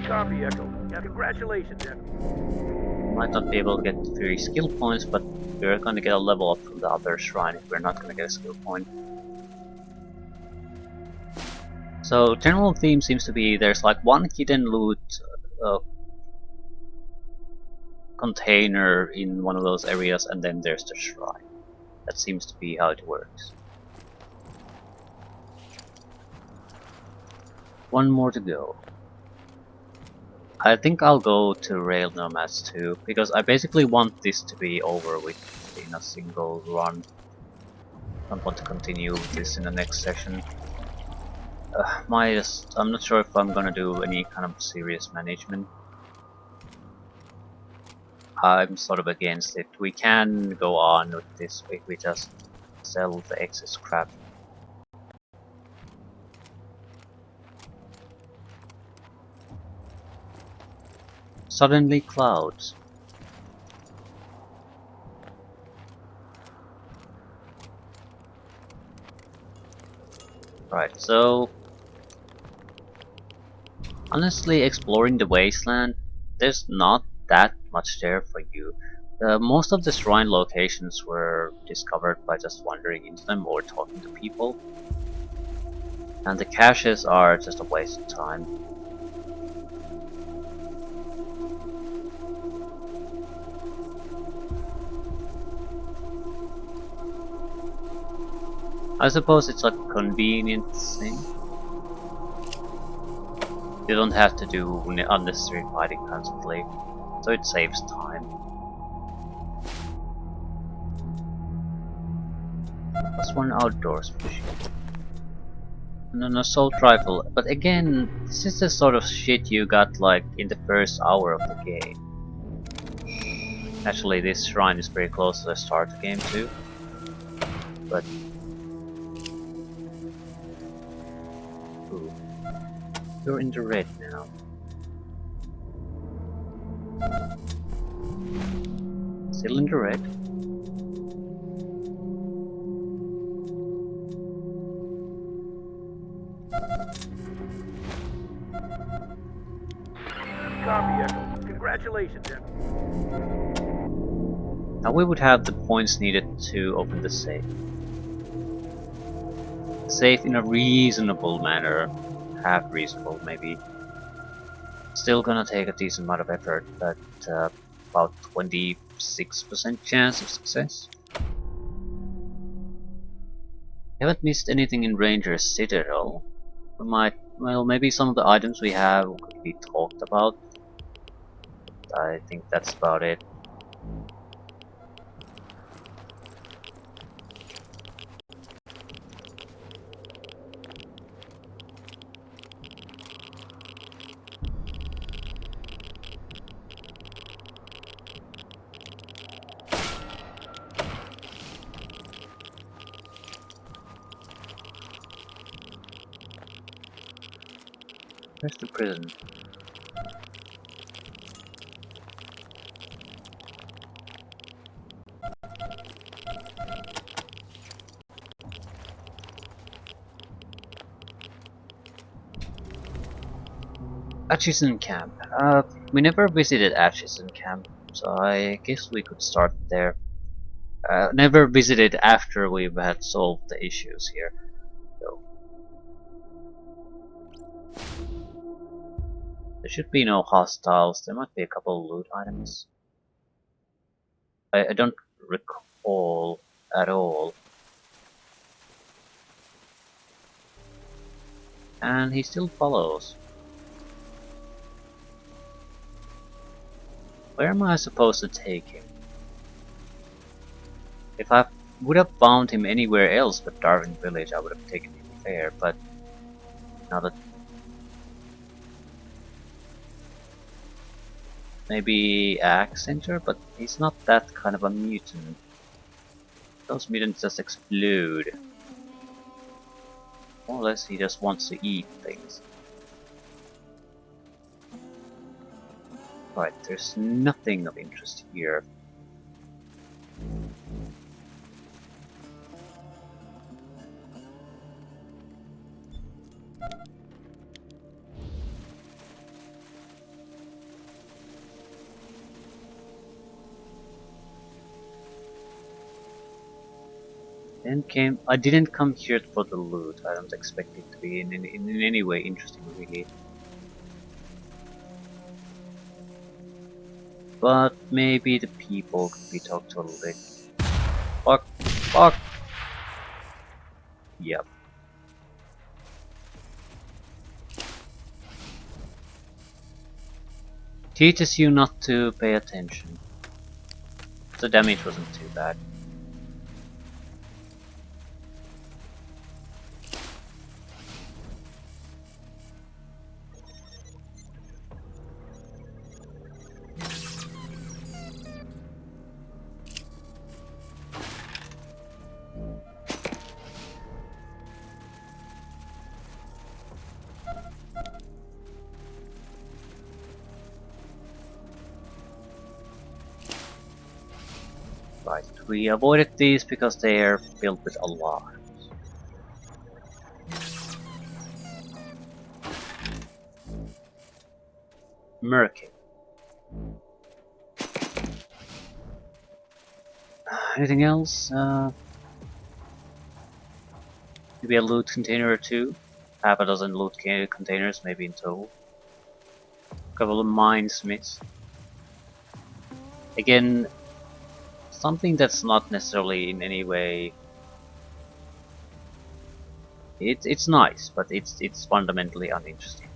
Copy, Echo. Yeah, congratulations, Echo. Might not be able to get 3 skill points, but we're gonna get a level up from the other shrine if we're not gonna get a skill point. So, general theme seems to be there's like one hidden loot container in one of those areas, and then there's the shrine. That seems to be how it works. One more to go. I think I'll go to Rail Nomads too, because I basically want this to be over with in a single run. I don't want to continue this in the next session. I'm not sure if I'm gonna do any kind of serious management. I'm sort of against it. We can go on with this if we just sell the excess crap. Suddenly clouds. Right, so honestly, exploring the Wasteland, there's not that much there for you. Most of the shrine locations were discovered by just wandering into them or talking to people. And the caches are just a waste of time. I suppose it's a convenient thing. You don't have to do unnecessary fighting constantly, so it saves time. Plus one outdoors machine. And an assault rifle, but again, this is the sort of shit you got like in the first hour of the game. Actually, this shrine is pretty close to the start of the game too. But ooh, you're in the red now. Still in the red. Copy, Echo. Congratulations, Echo. Now we would have the points needed to open the safe. Safe in a reasonable manner. Half reasonable, maybe. Still gonna take a decent amount of effort, but about 26% chance of success. Haven't missed anything in Ranger's Citadel. We might, well, maybe some of the items we have could be talked about. I think that's about it. Where's the prison? Atchison Camp. We never visited Atchison Camp, so I guess we could start there. Never visited after we've had solved the issues here. So there should be no hostiles. There might be a couple of loot items. I don't recall at all. And he still follows. Where am I supposed to take him? If I would have found him anywhere else but Darwin Village, I would have taken him there, but now that maybe Axe Center, but he's not that kind of a mutant. Those mutants just explode. More or less he just wants to eat things. Right, there's nothing of interest here. I didn't come here for the loot. I don't expect it to be in any way interesting, really. But maybe the people could be talked to a little bit. Fuck! Fuck! Yep. Teaches you not to pay attention. The damage wasn't too bad. Right, we avoided these because they are filled with alarms. Merkin. Anything else? Maybe a loot container or two. Half a dozen loot containers, maybe in total. A couple of mine smiths. Again, something that's not necessarily in any way. It's nice, but it's fundamentally uninteresting.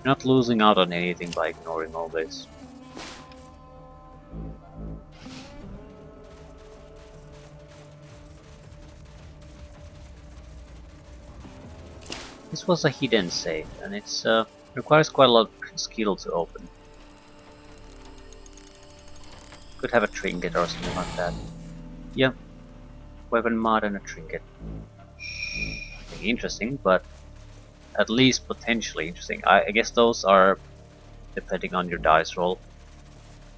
You're not losing out on anything by ignoring all this. This was a hidden safe, and it's requires quite a lot of skill to open. Could have a trinket or something like that. Yeah, weapon mod and a trinket. Interesting, but at least potentially interesting. I guess those are depending on your dice roll.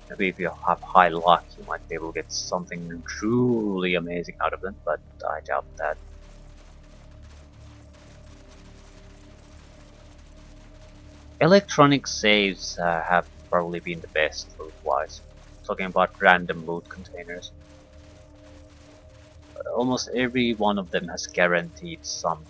Maybe if you have high luck, you might be able to get something truly amazing out of them, but I doubt that. Electronic saves have probably been the best loot-wise. Talking about random loot containers. But almost every one of them has guaranteed some.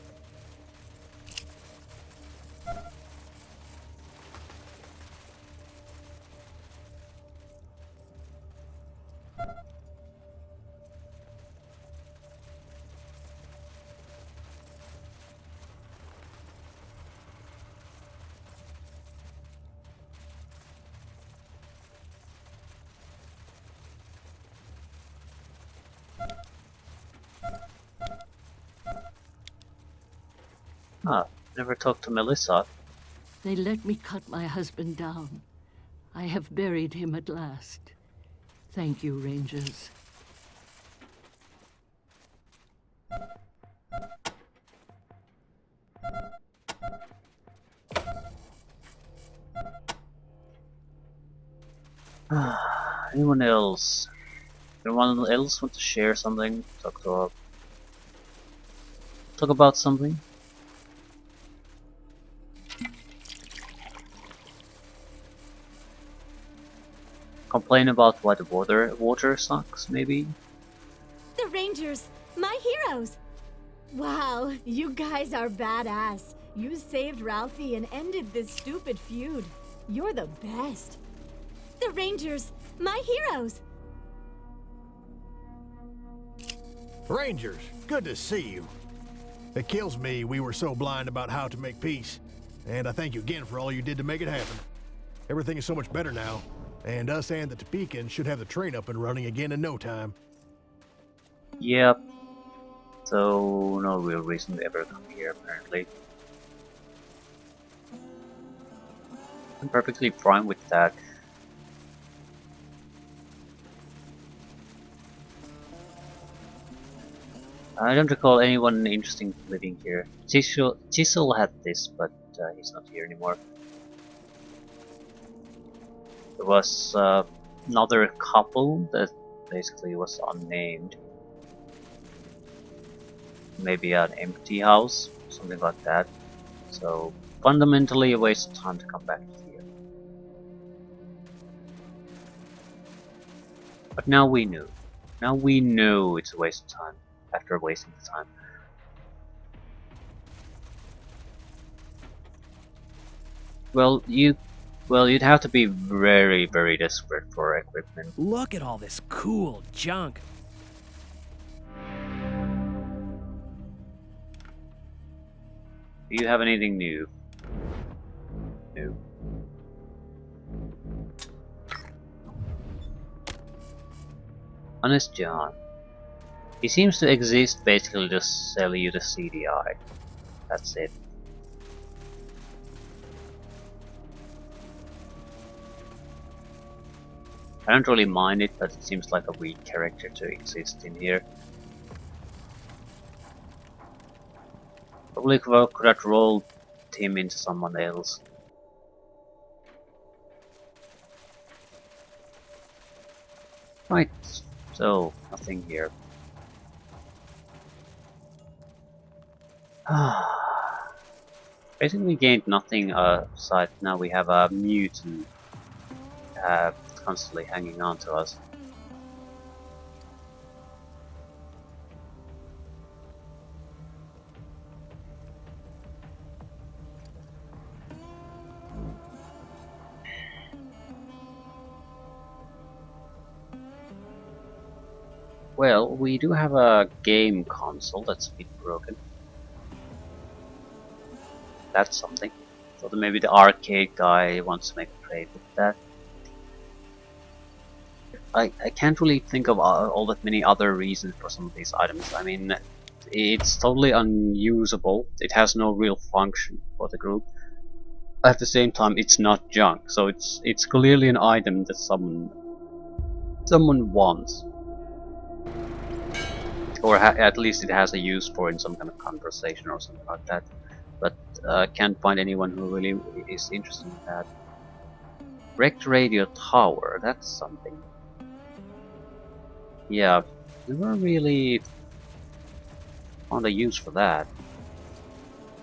Ah, never talked to Melissa. They let me cut my husband down. I have buried him at last. Thank you, Rangers. Anyone else? Anyone else want to share something? Talk about something? Complain about why the water sucks, maybe? The Rangers, my heroes! Wow, you guys are badass. You saved Ralphie and ended this stupid feud. You're the best. The Rangers, my heroes! Rangers, good to see you. It kills me we were so blind about how to make peace. And I thank you again for all you did to make it happen. Everything is so much better now. And us and the Topekans should have the train up and running again in no time. Yep. So, no real reason to ever come here, apparently. I'm perfectly fine with that. I don't recall anyone interesting living here. Chisel had this, but he's not here anymore. There was another couple that basically was unnamed. Maybe an empty house, something like that. So fundamentally a waste of time to come back here. But now we knew. Now we know it's a waste of time after wasting the time. Well, you'd have to be very, very desperate for equipment. Look at all this cool junk. Do you have anything new? No. Honest John. He seems to exist basically to sell you the CDI. That's it. I don't really mind it, but it seems like a weak character to exist in here. Probably could have rolled him into someone else. Right, so nothing here. Basically gained nothing aside now we have a mutant constantly hanging on to us. Well, we do have a game console that's a bit broken. That's something. Thought maybe the arcade guy wants to make a trade with that. I can't really think of all that many other reasons for some of these items. I mean, it's totally unusable. It has no real function for the group. At the same time, it's not junk, so it's clearly an item that someone wants, or at least it has a use for in some kind of conversation or something like that. But can't find anyone who really is interested in that. Wrecked radio tower. That's something. Yeah, never really found a use for that,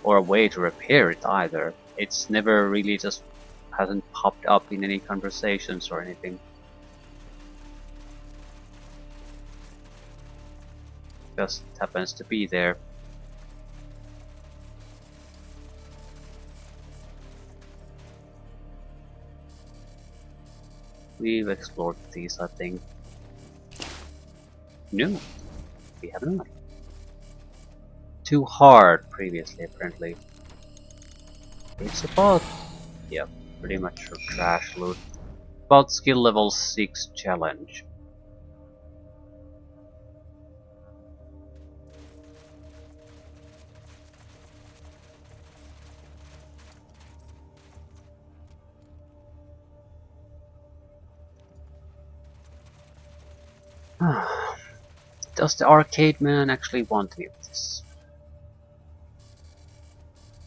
or a way to repair it either. It's never really just hasn't popped up in any conversations or anything. Just happens to be there. We've explored these, I think. No, we have not. Too hard previously, apparently. It's about, yeah, pretty much a trash loot. About skill level 6 challenge. Does the arcade man actually want me with this?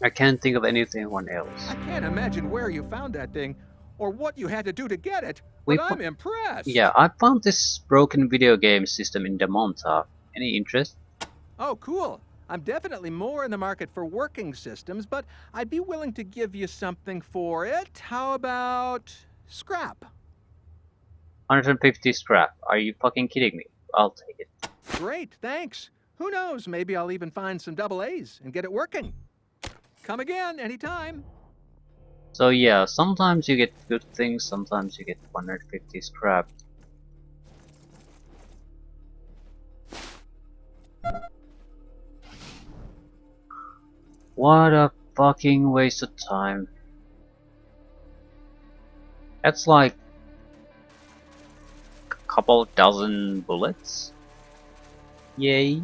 I can't think of anyone else. I can't imagine where you found that thing, or what you had to do to get it, but I'm impressed! Yeah, I found this broken video game system in Damonta. Any interest? Oh, cool. I'm definitely more in the market for working systems, but I'd be willing to give you something for it. How about scrap? 150 scrap. Are you fucking kidding me? I'll take it. Great, thanks. Who knows, maybe I'll even find some double A's and get it working. Come again, anytime. So yeah, sometimes you get good things, sometimes you get 150 scrap. What a fucking waste of time. That's like a couple dozen bullets. Yay.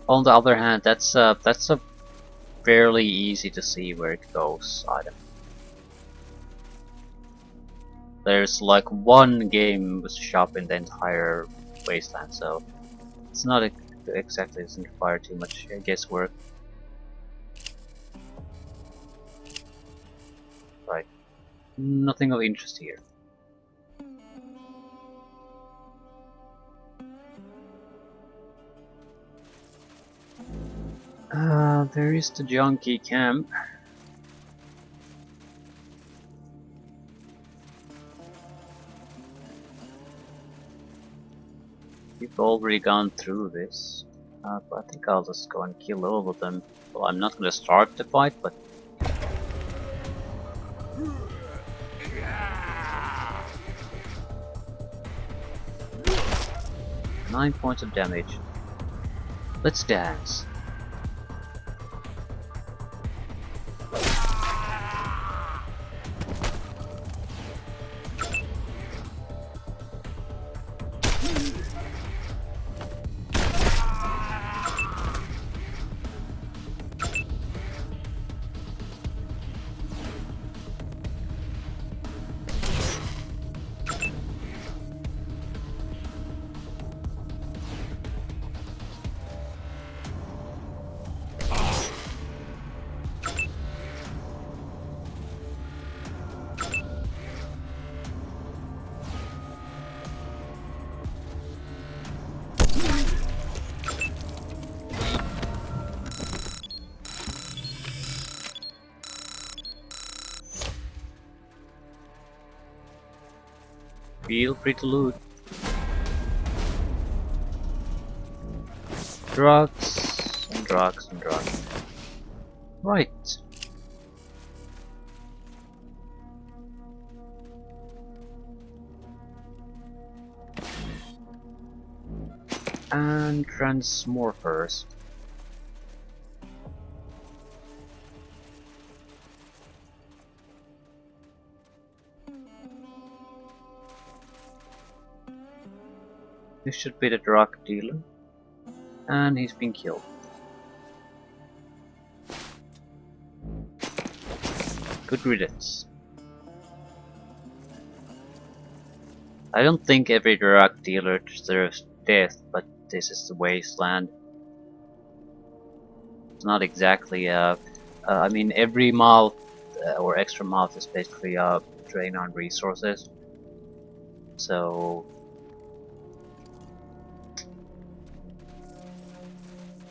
On the other hand, that's a fairly easy to see where it goes item. There's like one game shop in the entire Wasteland, so it's not exactly, doesn't require too much guesswork. Right, nothing of interest here. There is the junkie camp. We've already gone through this, but I think I'll just go and kill all of them. Well, I'm not gonna start the fight, but 9 points of damage. Let's dance. Feel free to loot. Drugs and drugs and drugs. Right. And transmorphers. This should be the drug dealer. And he's been killed. Good riddance. I don't think every drug dealer deserves death, but this is the Wasteland. It's not exactly I mean, every mouth or extra mouth is basically a drain on resources. So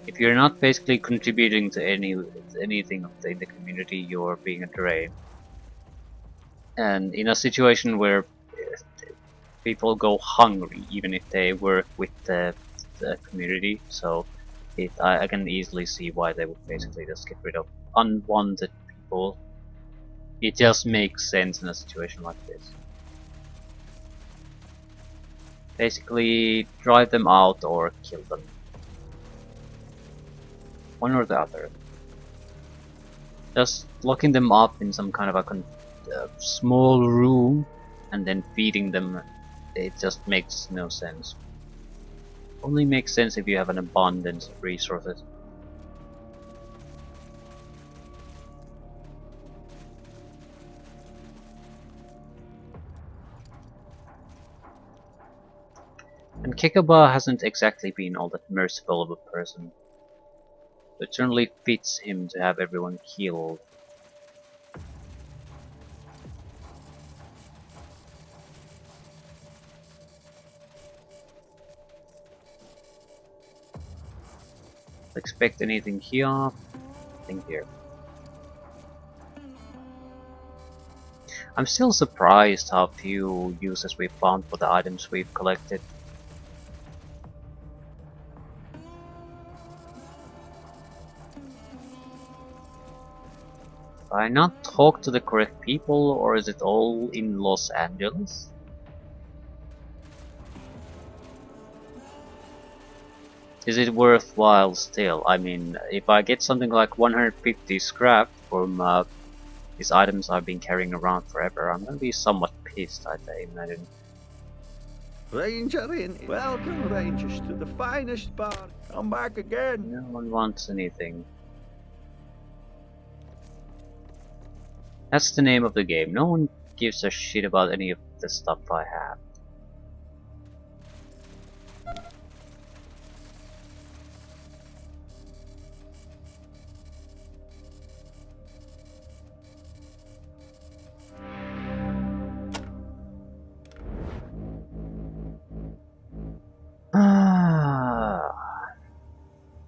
if you're not basically contributing to anything in the community, you're being a drain. And in a situation where people go hungry, even if they work with the community, so I can easily see why they would basically just get rid of unwanted people. It just makes sense in a situation like this. Basically, drive them out or kill them. One or the other. Just locking them up in some kind of a small room and then feeding them, it just makes no sense. Only makes sense if you have an abundance of resources. And Kekaba hasn't exactly been all that merciful of a person. It certainly fits him to have everyone killed. Expect anything here? Nothing here. I'm still surprised how few uses we've found for the items we've collected. Have I not talked to the correct people, or is it all in Los Angeles? Is it worthwhile still? I mean, if I get something like 150 scrap from these items I've been carrying around forever, I'm gonna be somewhat pissed, I imagine. Ranger in. Welcome, Rangers, to the finest bar. Come back again. No one wants anything. That's the name of the game. No one gives a shit about any of the stuff I have.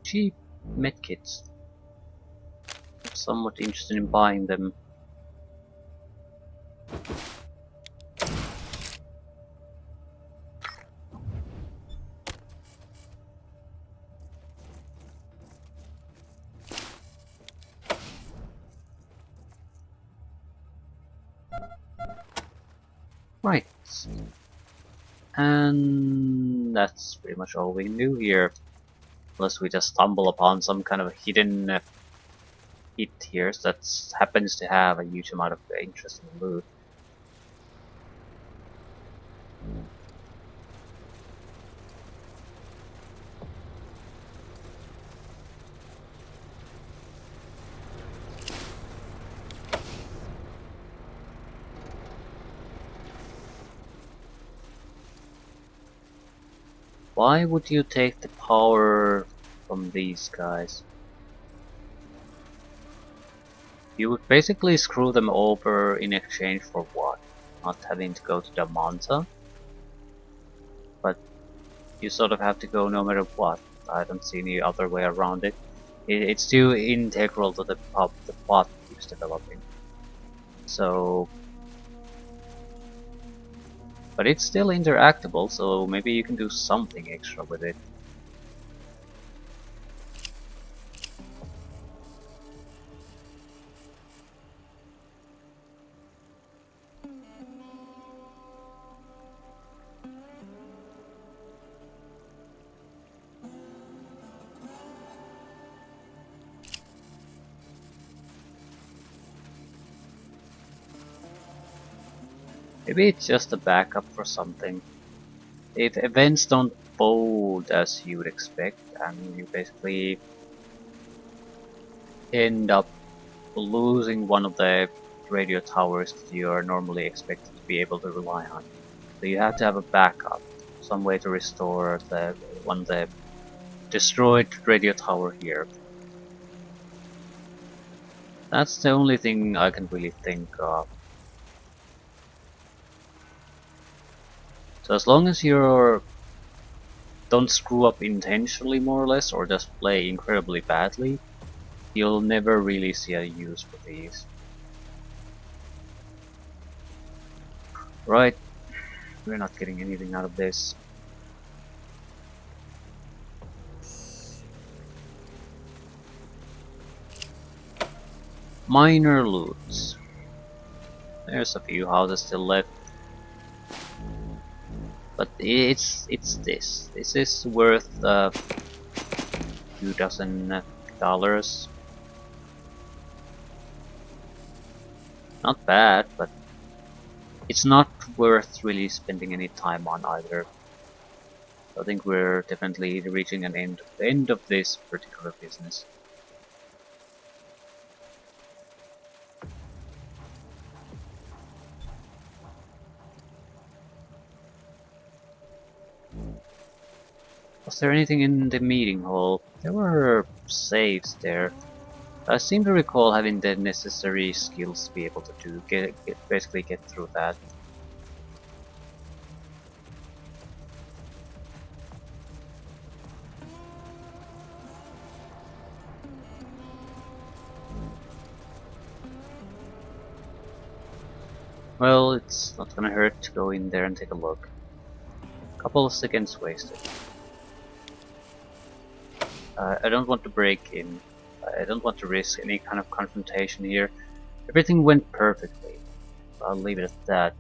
Cheap medkits. I'm somewhat interested in buying them. Right. And that's pretty much all we can do here. Unless we just stumble upon some kind of hidden hit here that happens to have a huge amount of interesting loot. Why would you take the power from these guys? You would basically screw them over in exchange for what? Not having to go to the Manta? But you sort of have to go no matter what. I don't see any other way around it. It's too integral to the plot keeps developing. So... But it's still interactable, so maybe you can do something extra with it. Maybe it's just a backup for something. If events don't bold as you would expect, and you basically end up losing one of the radio towers that you are normally expected to be able to rely on. So you have to have a backup, some way to restore the destroyed radio tower here. That's the only thing I can really think of. So as long as you don't screw up intentionally, more or less, or just play incredibly badly, you'll never really see a use for these. Right, we're not getting anything out of this. Minor loots. There's a few houses still left. But it's this. This is worth a few dozen dollars. Not bad, but it's not worth really spending any time on either. I think we're definitely reaching an end of this particular business. Was there anything in the meeting hall? There were saves there. I seem to recall having the necessary skills to be able to basically get through that. Well, it's not gonna hurt to go in there and take a look. Couple of seconds wasted. I don't want to break in. I don't want to risk any kind of confrontation here. Everything went perfectly. I'll leave it at that.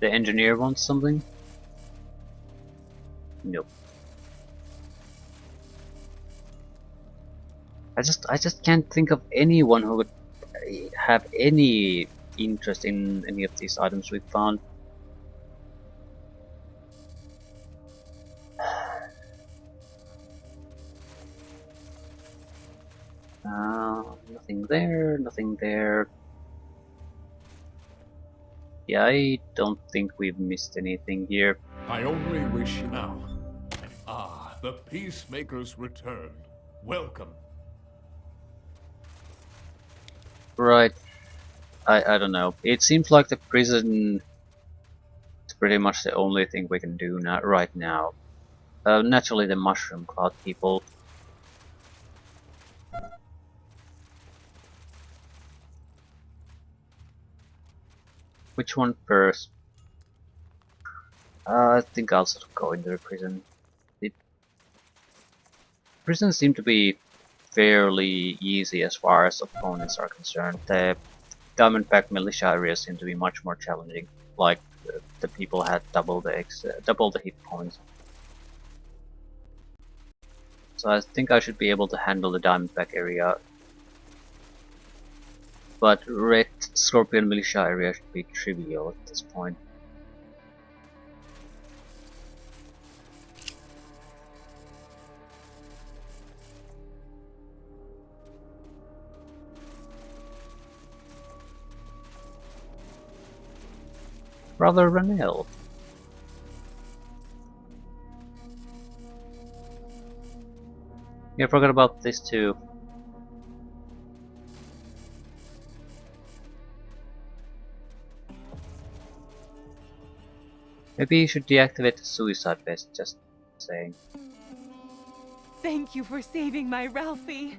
The engineer wants something? Nope. I just can't think of anyone who would have any interest in any of these items we found. Nothing there, nothing there. Yeah, I don't think we've missed anything here. I only wish now. Ah, the peacemakers returned. Welcome. Right. I don't know. It seems like the prison is pretty much the only thing we can do right now. Naturally the mushroom cloud people. Which one first? I think I'll sort of go into the prison. Prisons seem to be fairly easy as far as opponents are concerned. The Diamondback militia areas seem to be much more challenging. Like the people had double the hit points. So I think I should be able to handle the Diamondback area. But Red Scorpion militia area should be trivial at this point. Brother Ranel. Yeah, I forgot about this too. Maybe you should deactivate the suicide vest, just saying. Thank you for saving my Ralphie.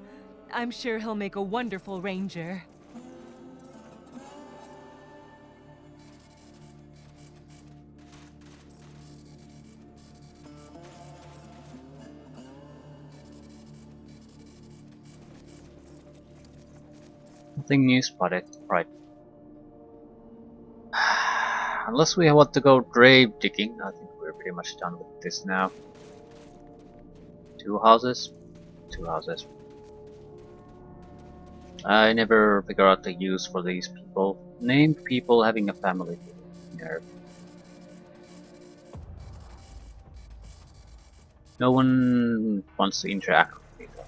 I'm sure he'll make a wonderful ranger. Nothing new spotted. Right. Unless we want to go grave digging, I think we're pretty much done with this now. 2 houses? 2 houses. I never figure out the use for these people. Named people having a family dinner. No one wants to interact with people.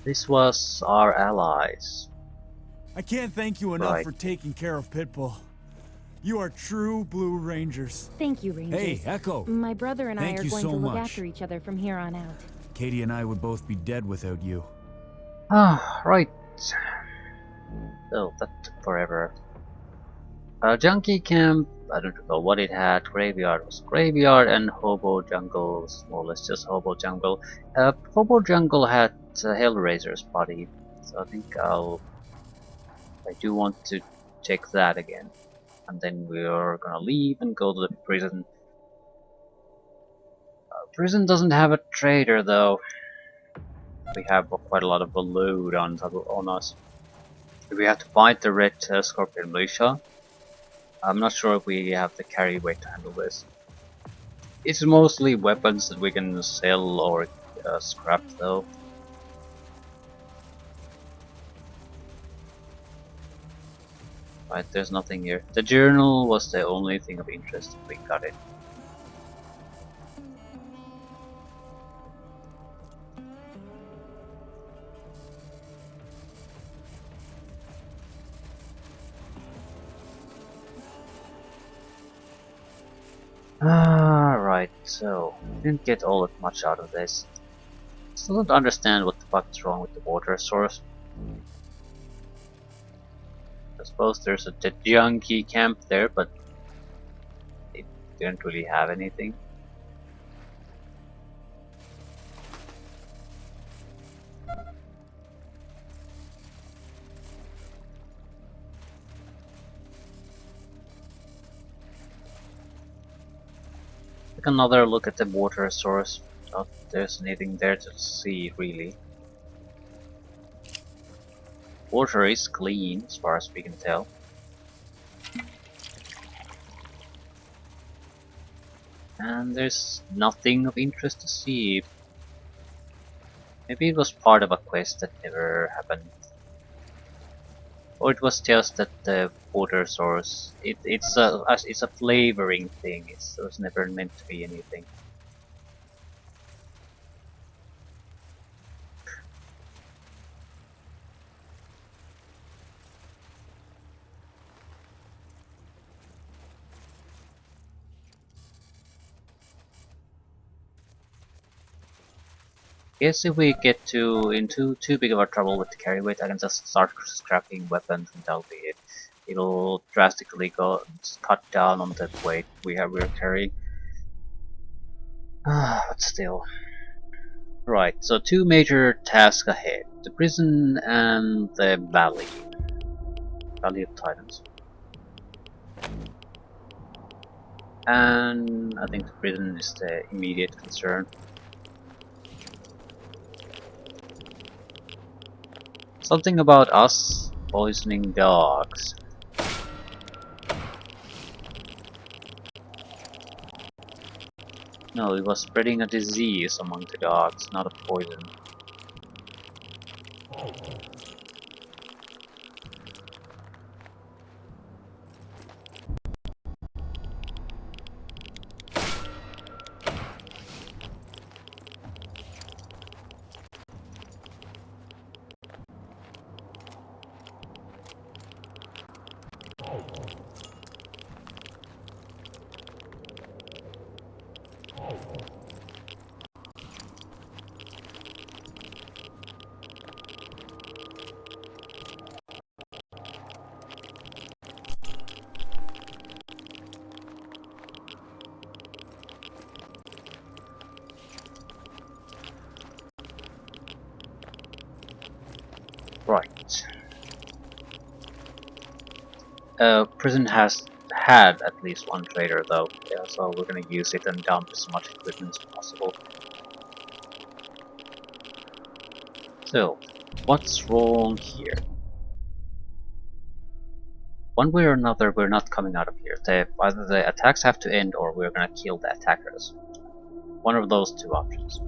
This was our allies. I can't thank you enough Right. for taking care of Pitbull. You are true Blue Rangers. Thank you, Rangers. Hey, Echo. My brother and I Thank are you going so to look much. after each other from here on out. Katie and I would both be dead without you. Ah, right. Oh, that took forever. Junkie camp, I don't know what it had. Graveyard was graveyard, and Hobo Jungle was more or less just Hobo Jungle. Hobo Jungle had Hellraiser's body, so I think I do want to check that again. And then we're gonna leave and go to the prison. Prison doesn't have a trader though. We have quite a lot of loot on us. We have to fight the red Scorpion militia. I'm not sure if we have the carry weight to handle this. It's mostly weapons that we can sell or scrap though. Right, there's nothing here. The journal was the only thing of interest. We got it. Right, so didn't get all that much out of this. Still don't understand what the fuck is wrong with the water source. I suppose there's a junkie camp there, but it didn't really have anything. Take another look at the water source. Not there's anything there to see really. Water is clean as far as we can tell. And there's nothing of interest to see. Maybe it was part of a quest that never happened. Or it was just that the water source, it's a flavoring thing. It was never meant to be anything. Guess if we get into too big of a trouble with the carry weight, I can just start scrapping weapons and that'll be it. It'll drastically cut down on the weight we're carrying. But still. Right, so two major tasks ahead. The prison and the valley. Valley of Titans. And I think the prison is the immediate concern. Something about us poisoning dogs. No, it was spreading a disease among the dogs, not a poison. Right. Prison has had at least one trader though, yeah, so we're gonna use it and dump as much equipment as possible. So, what's wrong here? one way or another, we're not coming out of here. Either the attacks have to end, or we're gonna kill the attackers. One of those two options.